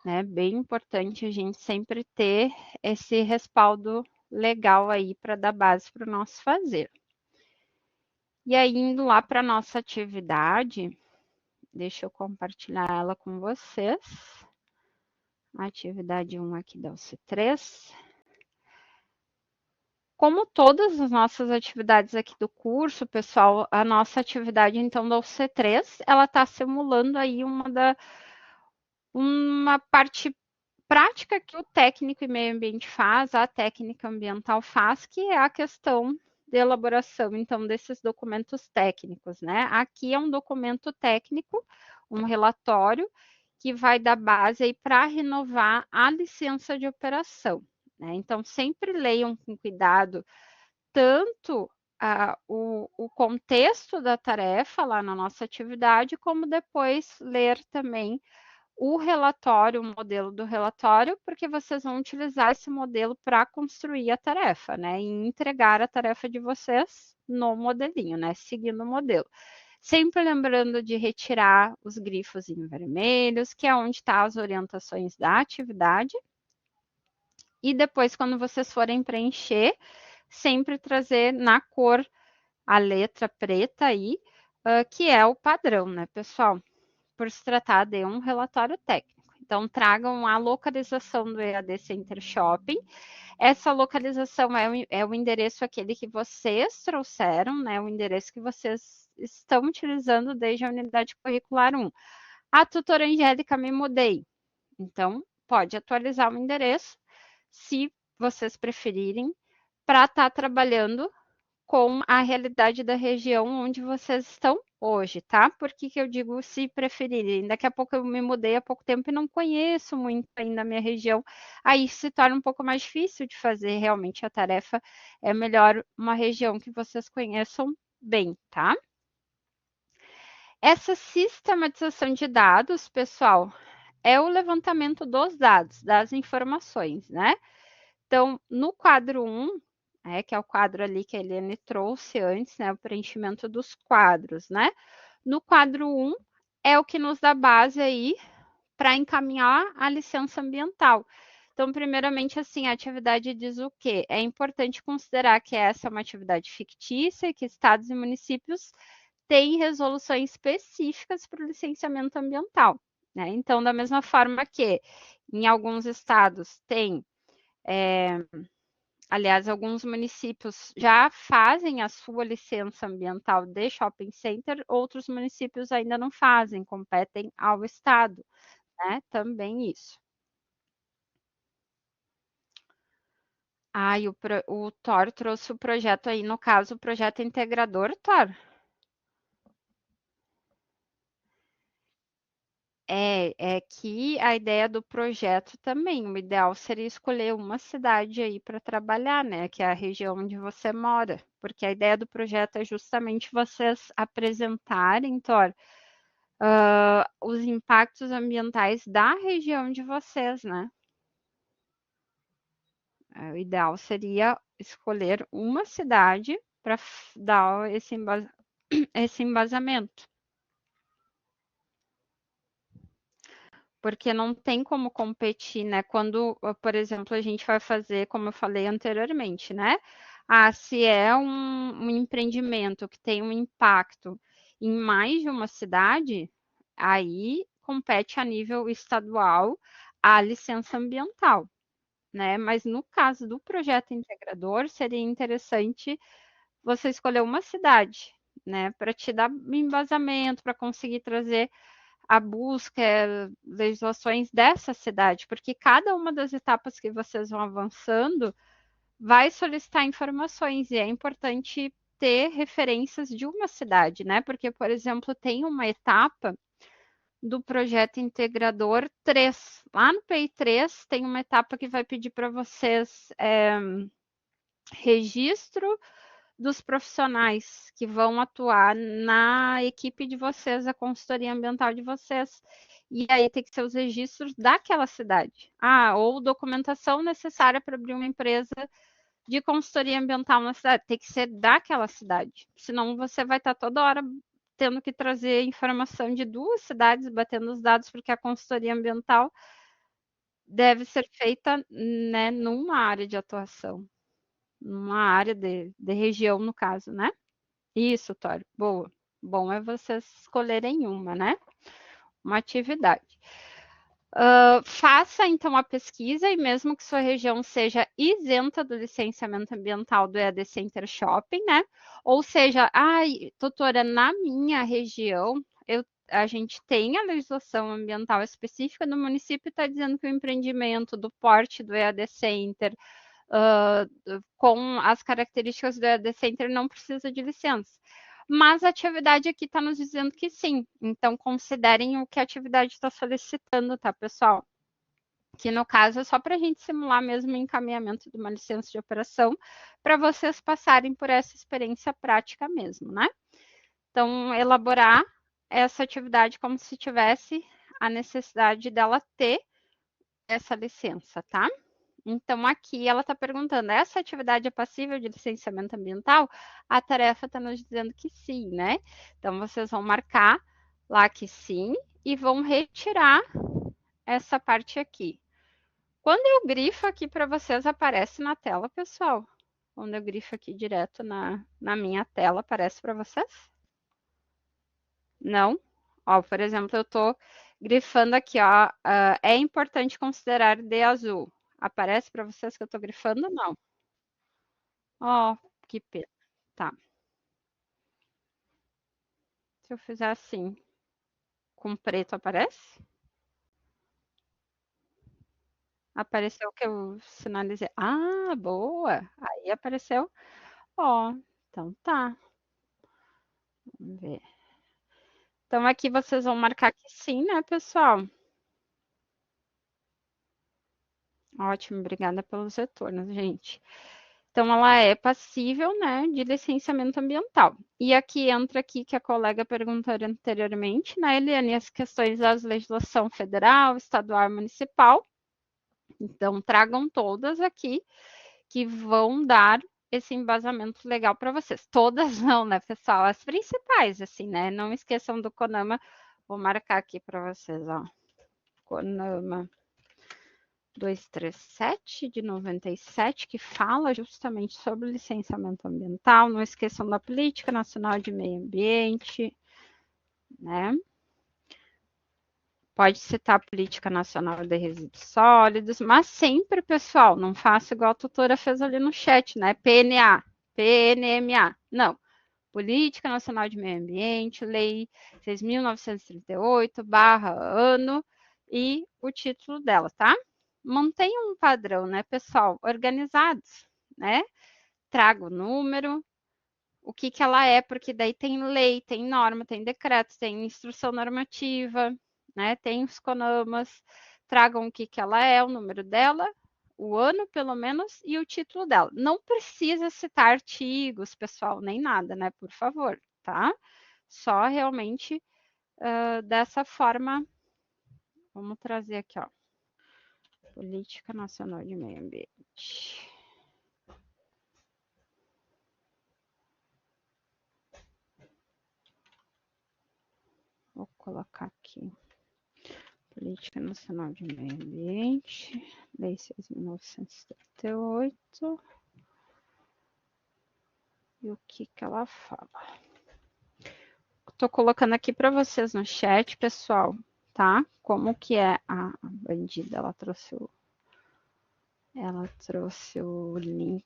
né? Bem importante a gente sempre ter esse respaldo legal aí para dar base para o nosso fazer. E aí, indo lá para a nossa atividade, deixa eu compartilhar ela com vocês. Atividade 1 aqui da UC3. Como todas as nossas atividades aqui do curso, pessoal, a nossa atividade, então, da UC3, ela está simulando aí uma parte prática que o técnico em meio ambiente faz, a técnica ambiental faz, que é a questão de elaboração, então, desses documentos técnicos, né? Aqui é um documento técnico, um relatório, que vai dar base aí para renovar a licença de operação, né? Então, sempre leiam com cuidado tanto o contexto da tarefa lá na nossa atividade, como depois ler também o relatório, o modelo do relatório, porque vocês vão utilizar esse modelo para construir a tarefa, né? E entregar a tarefa de vocês no modelinho, né? Seguindo o modelo. Sempre lembrando de retirar os grifos em vermelhos, que é onde estão as orientações da atividade. E depois, quando vocês forem preencher, sempre trazer na cor a letra preta aí, que é o padrão, né, pessoal? Por se tratar de um relatório técnico. Então, tragam a localização do EAD Center Shopping. Essa localização é o endereço aquele que vocês trouxeram, né? O endereço que vocês estão utilizando desde a unidade curricular 1. A tutora Angélica me mudei. Então, pode atualizar o endereço. Se vocês preferirem para estar trabalhando com a realidade da região onde vocês estão hoje, tá? Por que eu digo se preferirem? Daqui a pouco eu me mudei há pouco tempo e não conheço muito ainda a minha região, aí se torna um pouco mais difícil de fazer realmente a tarefa. É melhor uma região que vocês conheçam bem, tá? Essa sistematização de dados, pessoal, é o levantamento dos dados, das informações, né? Então, no quadro 1, que é o quadro ali que a Eliane trouxe antes, né? O preenchimento dos quadros, né? No quadro 1, é o que nos dá base aí para encaminhar a licença ambiental. Então, primeiramente, assim, a atividade diz o quê? É importante considerar que essa é uma atividade fictícia e que estados e municípios têm resoluções específicas para o licenciamento ambiental, né? Então, da mesma forma que em alguns estados tem aliás, alguns municípios já fazem a sua licença ambiental de shopping center, outros municípios ainda não fazem, competem ao Estado, né? Também isso. E o Thor trouxe o projeto aí, no caso, o projeto integrador, Thor. É que a ideia do projeto também, o ideal seria escolher uma cidade aí para trabalhar, né? Que é a região onde você mora. Porque a ideia do projeto é justamente vocês apresentarem, Thor, os impactos ambientais da região de vocês, né? O ideal seria escolher uma cidade para dar esse embasamento. Porque não tem como competir, né? Quando, por exemplo, a gente vai fazer, como eu falei anteriormente, né? Se é um empreendimento que tem um impacto em mais de uma cidade, aí compete a nível estadual a licença ambiental, né? Mas no caso do projeto integrador, seria interessante você escolher uma cidade, né? Para te dar embasamento, para conseguir trazer a busca, legislações dessa cidade, porque cada uma das etapas que vocês vão avançando vai solicitar informações e é importante ter referências de uma cidade, né? Porque, por exemplo, tem uma etapa do projeto integrador 3. Lá no PI 3 tem uma etapa que vai pedir para vocês registro dos profissionais que vão atuar na equipe de vocês, a consultoria ambiental de vocês. E aí tem que ser os registros daquela cidade. Ou documentação necessária para abrir uma empresa de consultoria ambiental na cidade. Tem que ser daquela cidade. Senão você vai estar toda hora tendo que trazer informação de duas cidades, batendo os dados, porque a consultoria ambiental deve ser feita, né, numa área de atuação, numa área de região, no caso, né? Isso, Tório. Boa. Bom é vocês escolherem uma, né? Uma atividade. Faça então a pesquisa e mesmo que sua região seja isenta do licenciamento ambiental do EAD Center Shopping, né? Ou seja, doutora, na minha região a gente tem a legislação ambiental específica do município está dizendo que o empreendimento do porte do EAD Center com as características do EAD Center não precisa de licença. Mas a atividade aqui está nos dizendo que sim. Então, considerem o que a atividade está solicitando, tá, pessoal? Que no caso é só para a gente simular mesmo o encaminhamento de uma licença de operação, para vocês passarem por essa experiência prática mesmo, né? Então, elaborar essa atividade como se tivesse a necessidade dela ter essa licença, tá? Então, aqui ela está perguntando: essa atividade é passível de licenciamento ambiental? A tarefa está nos dizendo que sim, né? Então, vocês vão marcar lá que sim e vão retirar essa parte aqui. Quando eu grifo aqui para vocês, aparece na tela, pessoal? Quando eu grifo aqui direto na minha tela, aparece para vocês? Não? Por exemplo, eu estou grifando aqui, é importante considerar de azul. Aparece para vocês que eu estou grifando ou não? Que pena. Tá. Se eu fizer assim, com preto aparece? Apareceu o que eu sinalizei. Ah, boa! Aí apareceu. Ó, então tá. Vamos ver. Então aqui vocês vão marcar que sim, né, pessoal? Ótimo, obrigada pelos retornos, gente. Então ela é passível, né, de licenciamento ambiental. E aqui entra aqui que a colega perguntou anteriormente, né, Eliane, as questões da legislação federal, estadual e municipal. Então tragam todas aqui que vão dar esse embasamento legal para vocês. Todas não, né, pessoal? As principais, assim, né? Não esqueçam do CONAMA. Vou marcar aqui para vocês, ó. CONAMA 237 de 97, que fala justamente sobre licenciamento ambiental. Não esqueçam da Política Nacional de Meio Ambiente, né? Pode citar a Política Nacional de Resíduos Sólidos, mas sempre, pessoal, não faça igual a tutora fez ali no chat, né? PNA, PNMA. Não. Política Nacional de Meio Ambiente, Lei 6.938, ano e o título dela, tá? Mantenha um padrão, né, pessoal? Organizados, né? Traga o número, o que ela é, porque daí tem lei, tem norma, tem decreto, tem instrução normativa, né? Tem os CONAMAs, tragam o que ela é, o número dela, o ano pelo menos e o título dela. Não precisa citar artigos, pessoal, nem nada, né? Por favor, tá? Só realmente dessa forma. Vamos trazer aqui, ó. Política Nacional de Meio Ambiente. Vou colocar aqui. Política Nacional de Meio Ambiente, Lei 6.938. E o que ela fala? Estou colocando aqui para vocês no chat, pessoal, tá? Como que é a bandida? Ela trouxe o link.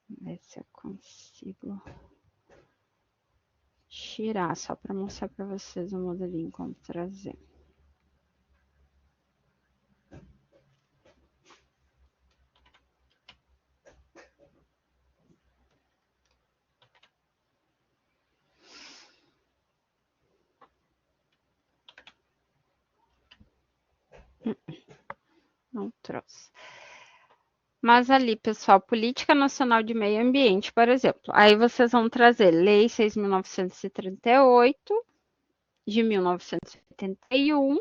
Vamos ver se eu consigo tirar, só para mostrar para vocês o modelinho como trazer. Não trouxe. Mas ali, pessoal, Política Nacional de Meio Ambiente, por exemplo, aí vocês vão trazer Lei 6.938 de 1981,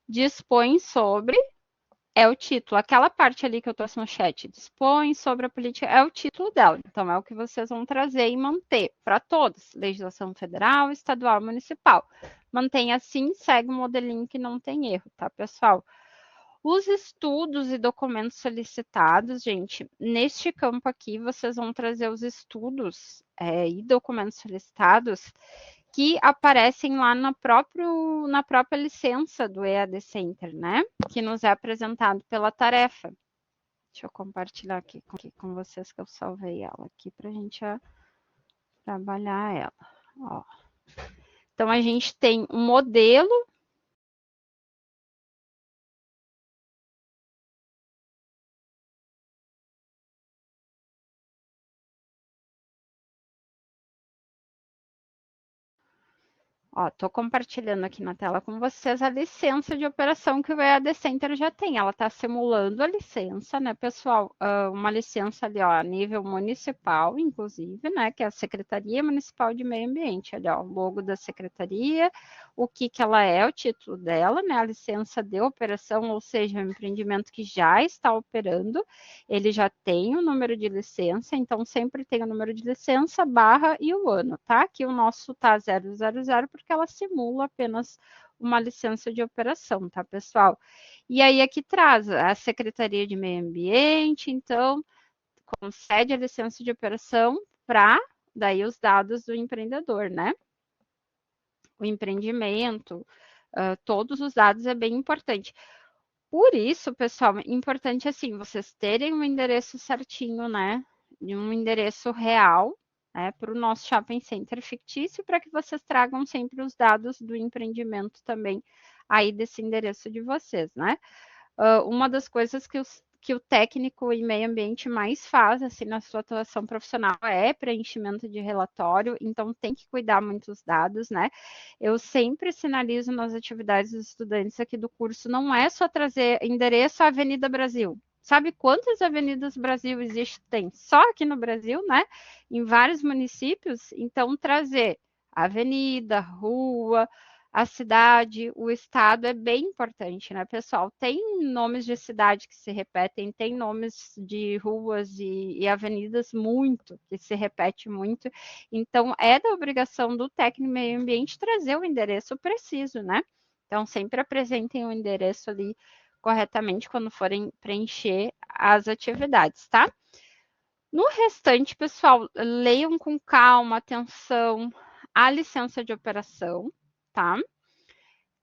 dispõe sobre, é o título, aquela parte ali que eu trouxe no chat, dispõe sobre a política, é o título dela. Então, é o que vocês vão trazer e manter para todos, legislação federal, estadual, municipal. Mantém assim, segue o modelinho que não tem erro, tá, pessoal? Os estudos e documentos solicitados, gente, neste campo aqui vocês vão trazer os estudos e documentos solicitados que aparecem lá na própria licença do EAD Center, né? Que nos é apresentado pela tarefa. Deixa eu compartilhar aqui com vocês que eu salvei ela aqui para a gente trabalhar ela. Ó. Então, a gente tem um modelo. Ó, estou compartilhando aqui na tela com vocês a licença de operação que o EAD Center já tem. Ela está simulando a licença, né, pessoal? Uma licença ali, ó, a nível municipal, inclusive, né, que é a Secretaria Municipal de Meio Ambiente. Ali, ó, o logo da secretaria, o que ela é, o título dela, né, a licença de operação, ou seja, o empreendimento que já está operando, ele já tem o número de licença, então sempre tem o número de licença, barra e o ano, tá? Aqui o nosso tá 000, porque ela simula apenas uma licença de operação, tá, pessoal? E aí aqui traz a Secretaria de Meio Ambiente, então concede a licença de operação para daí os dados do empreendedor, né? O empreendimento, todos os dados é bem importante. Por isso, pessoal, é importante assim, vocês terem um endereço certinho, né? Um endereço real, né, para o nosso shopping center fictício, para que vocês tragam sempre os dados do empreendimento também aí desse endereço de vocês, né? Uma das coisas que o técnico em meio ambiente mais faz, assim, na sua atuação profissional é preenchimento de relatório, então tem que cuidar muito dos dados, né? Eu sempre sinalizo nas atividades dos estudantes aqui do curso, não é só trazer endereço à Avenida Brasil. Sabe quantas avenidas Brasil existem só aqui no Brasil, né? Em vários municípios, então trazer avenida, rua, a cidade, o estado é bem importante, né, pessoal? Tem nomes de cidade que se repetem, tem nomes de ruas e avenidas muito, que se repete muito. Então, é da obrigação do técnico meio ambiente trazer o endereço preciso, né? Então, sempre apresentem o endereço ali corretamente quando forem preencher as atividades, tá? No restante, pessoal, leiam com calma, atenção, a licença de operação, tá?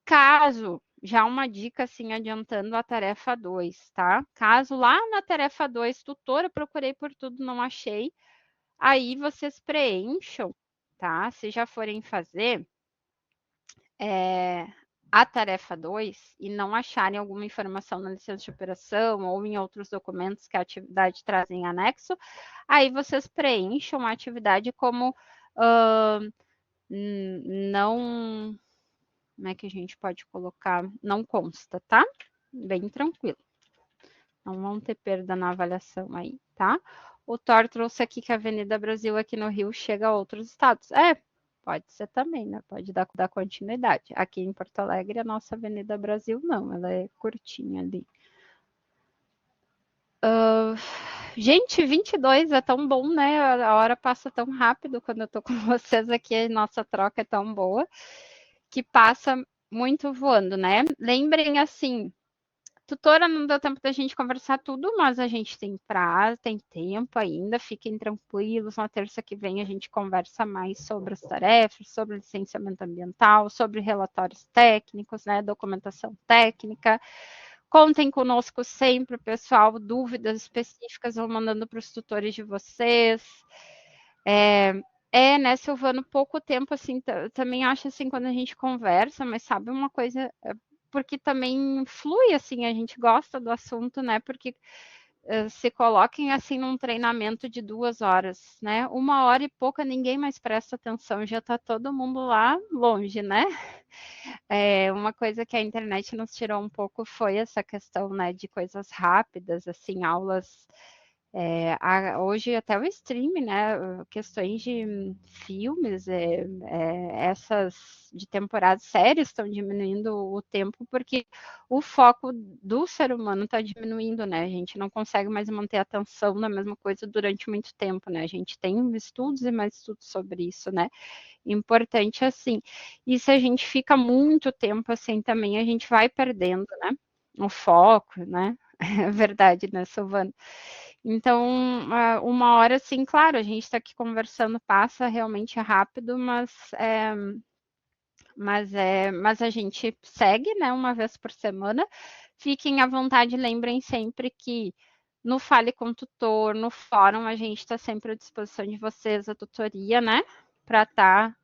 Caso, já uma dica assim, adiantando a tarefa 2, tá? Caso lá na tarefa 2, tutora, procurei por tudo, não achei, aí vocês preencham, tá? Se já forem fazer a tarefa 2 e não acharem alguma informação na licença de operação ou em outros documentos que a atividade traz em anexo, aí vocês preencham a atividade como não. Como é que a gente pode colocar? Não consta, tá? Bem tranquilo. Não vão ter perda na avaliação aí, tá? O Thor trouxe aqui que a Avenida Brasil aqui no Rio chega a outros estados. Pode ser também, né? Pode dar continuidade. Aqui em Porto Alegre, a nossa Avenida Brasil não, ela é curtinha ali. Gente, 22 é tão bom, né? A hora passa tão rápido quando eu tô com vocês aqui, a nossa troca é tão boa, que passa muito voando, né? Lembrem assim, tutora, não deu tempo da gente conversar tudo, mas a gente tem prazo, tem tempo ainda, fiquem tranquilos. Na terça que vem a gente conversa mais sobre as tarefas, sobre licenciamento ambiental, sobre relatórios técnicos, né? Documentação técnica. Contem conosco sempre, pessoal. Dúvidas específicas vão mandando para os tutores de vocês. Né, Silvano, pouco tempo, assim, também acho, assim, quando a gente conversa, mas sabe uma coisa, porque também flui, assim, a gente gosta do assunto, né, porque se coloquem, assim, num treinamento de 2 horas, né, 1 hora e pouca, ninguém mais presta atenção, já tá todo mundo lá longe, né. Uma coisa que a internet nos tirou um pouco foi essa questão, né, de coisas rápidas, assim, aulas hoje até o streaming, né? Questões de filmes, essas de temporadas séries estão diminuindo o tempo porque o foco do ser humano está diminuindo, né? A gente não consegue mais manter a atenção na mesma coisa durante muito tempo, né? A gente tem estudos e mais estudos sobre isso, né? Importante assim. E se a gente fica muito tempo assim também, a gente vai perdendo, né? O foco, né? É verdade, né, Silvana? Então, 1 hora, assim, claro, a gente está aqui conversando, passa realmente rápido, mas a gente segue, né, uma vez por semana. Fiquem à vontade, lembrem sempre que no Fale com o Tutor, no fórum, a gente está sempre à disposição de vocês, a tutoria, né, para estar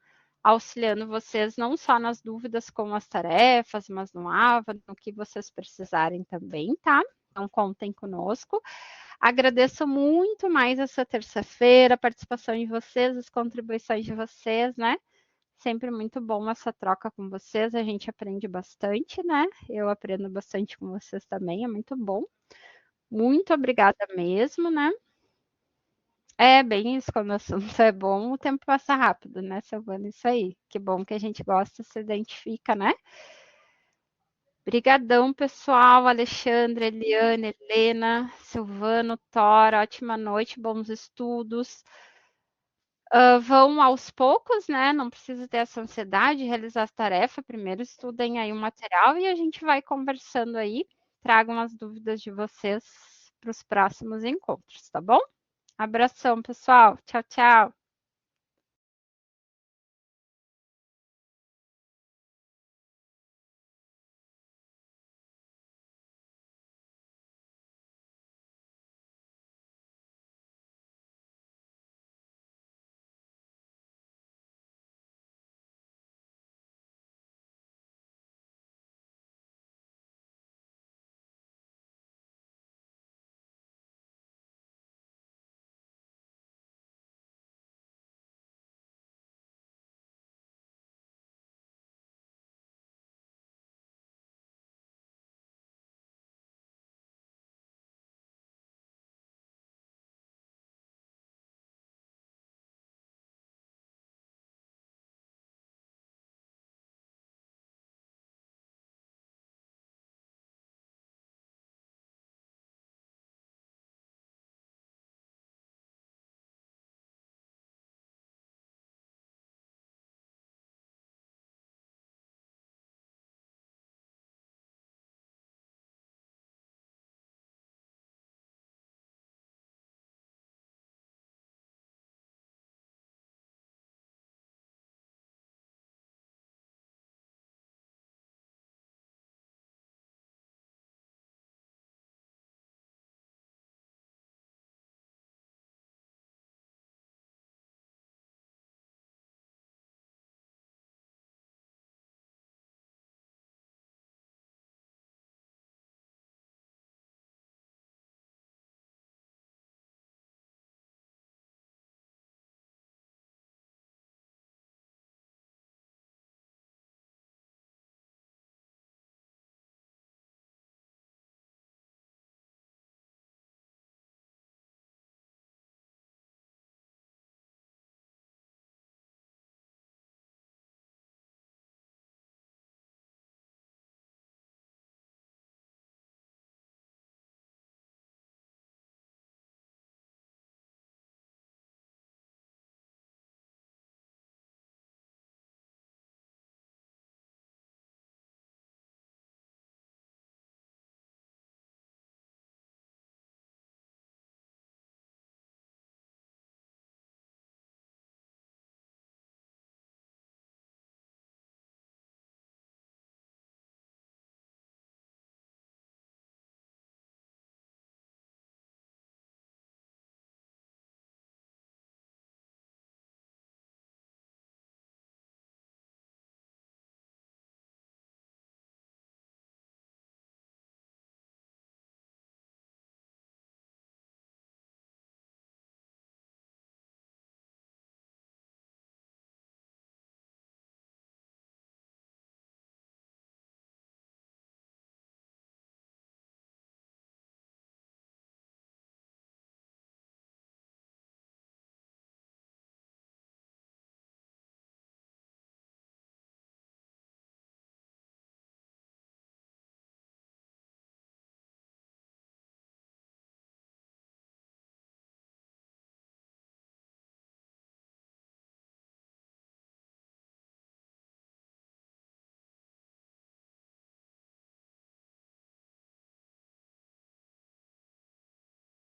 auxiliando vocês não só nas dúvidas com as tarefas, mas no AVA, no que vocês precisarem também, tá? Então, contem conosco. Agradeço muito mais essa terça-feira, a participação de vocês, as contribuições de vocês, né? Sempre muito bom essa troca com vocês, a gente aprende bastante, né? Eu aprendo bastante com vocês também, é muito bom. Muito obrigada mesmo, né? É bem isso, quando o assunto é bom, o tempo passa rápido, né, Silvana? Isso aí. Que bom que a gente gosta, se identifica, né? Obrigadão, pessoal. Alexandre, Eliane, Helena, Silvano, Thor, ótima noite, bons estudos. Vão aos poucos, né? Não precisa ter essa ansiedade de realizar as tarefas. Primeiro estudem aí o material e a gente vai conversando aí. Tragam as dúvidas de vocês para os próximos encontros, tá bom? Abração, pessoal. Tchau, tchau.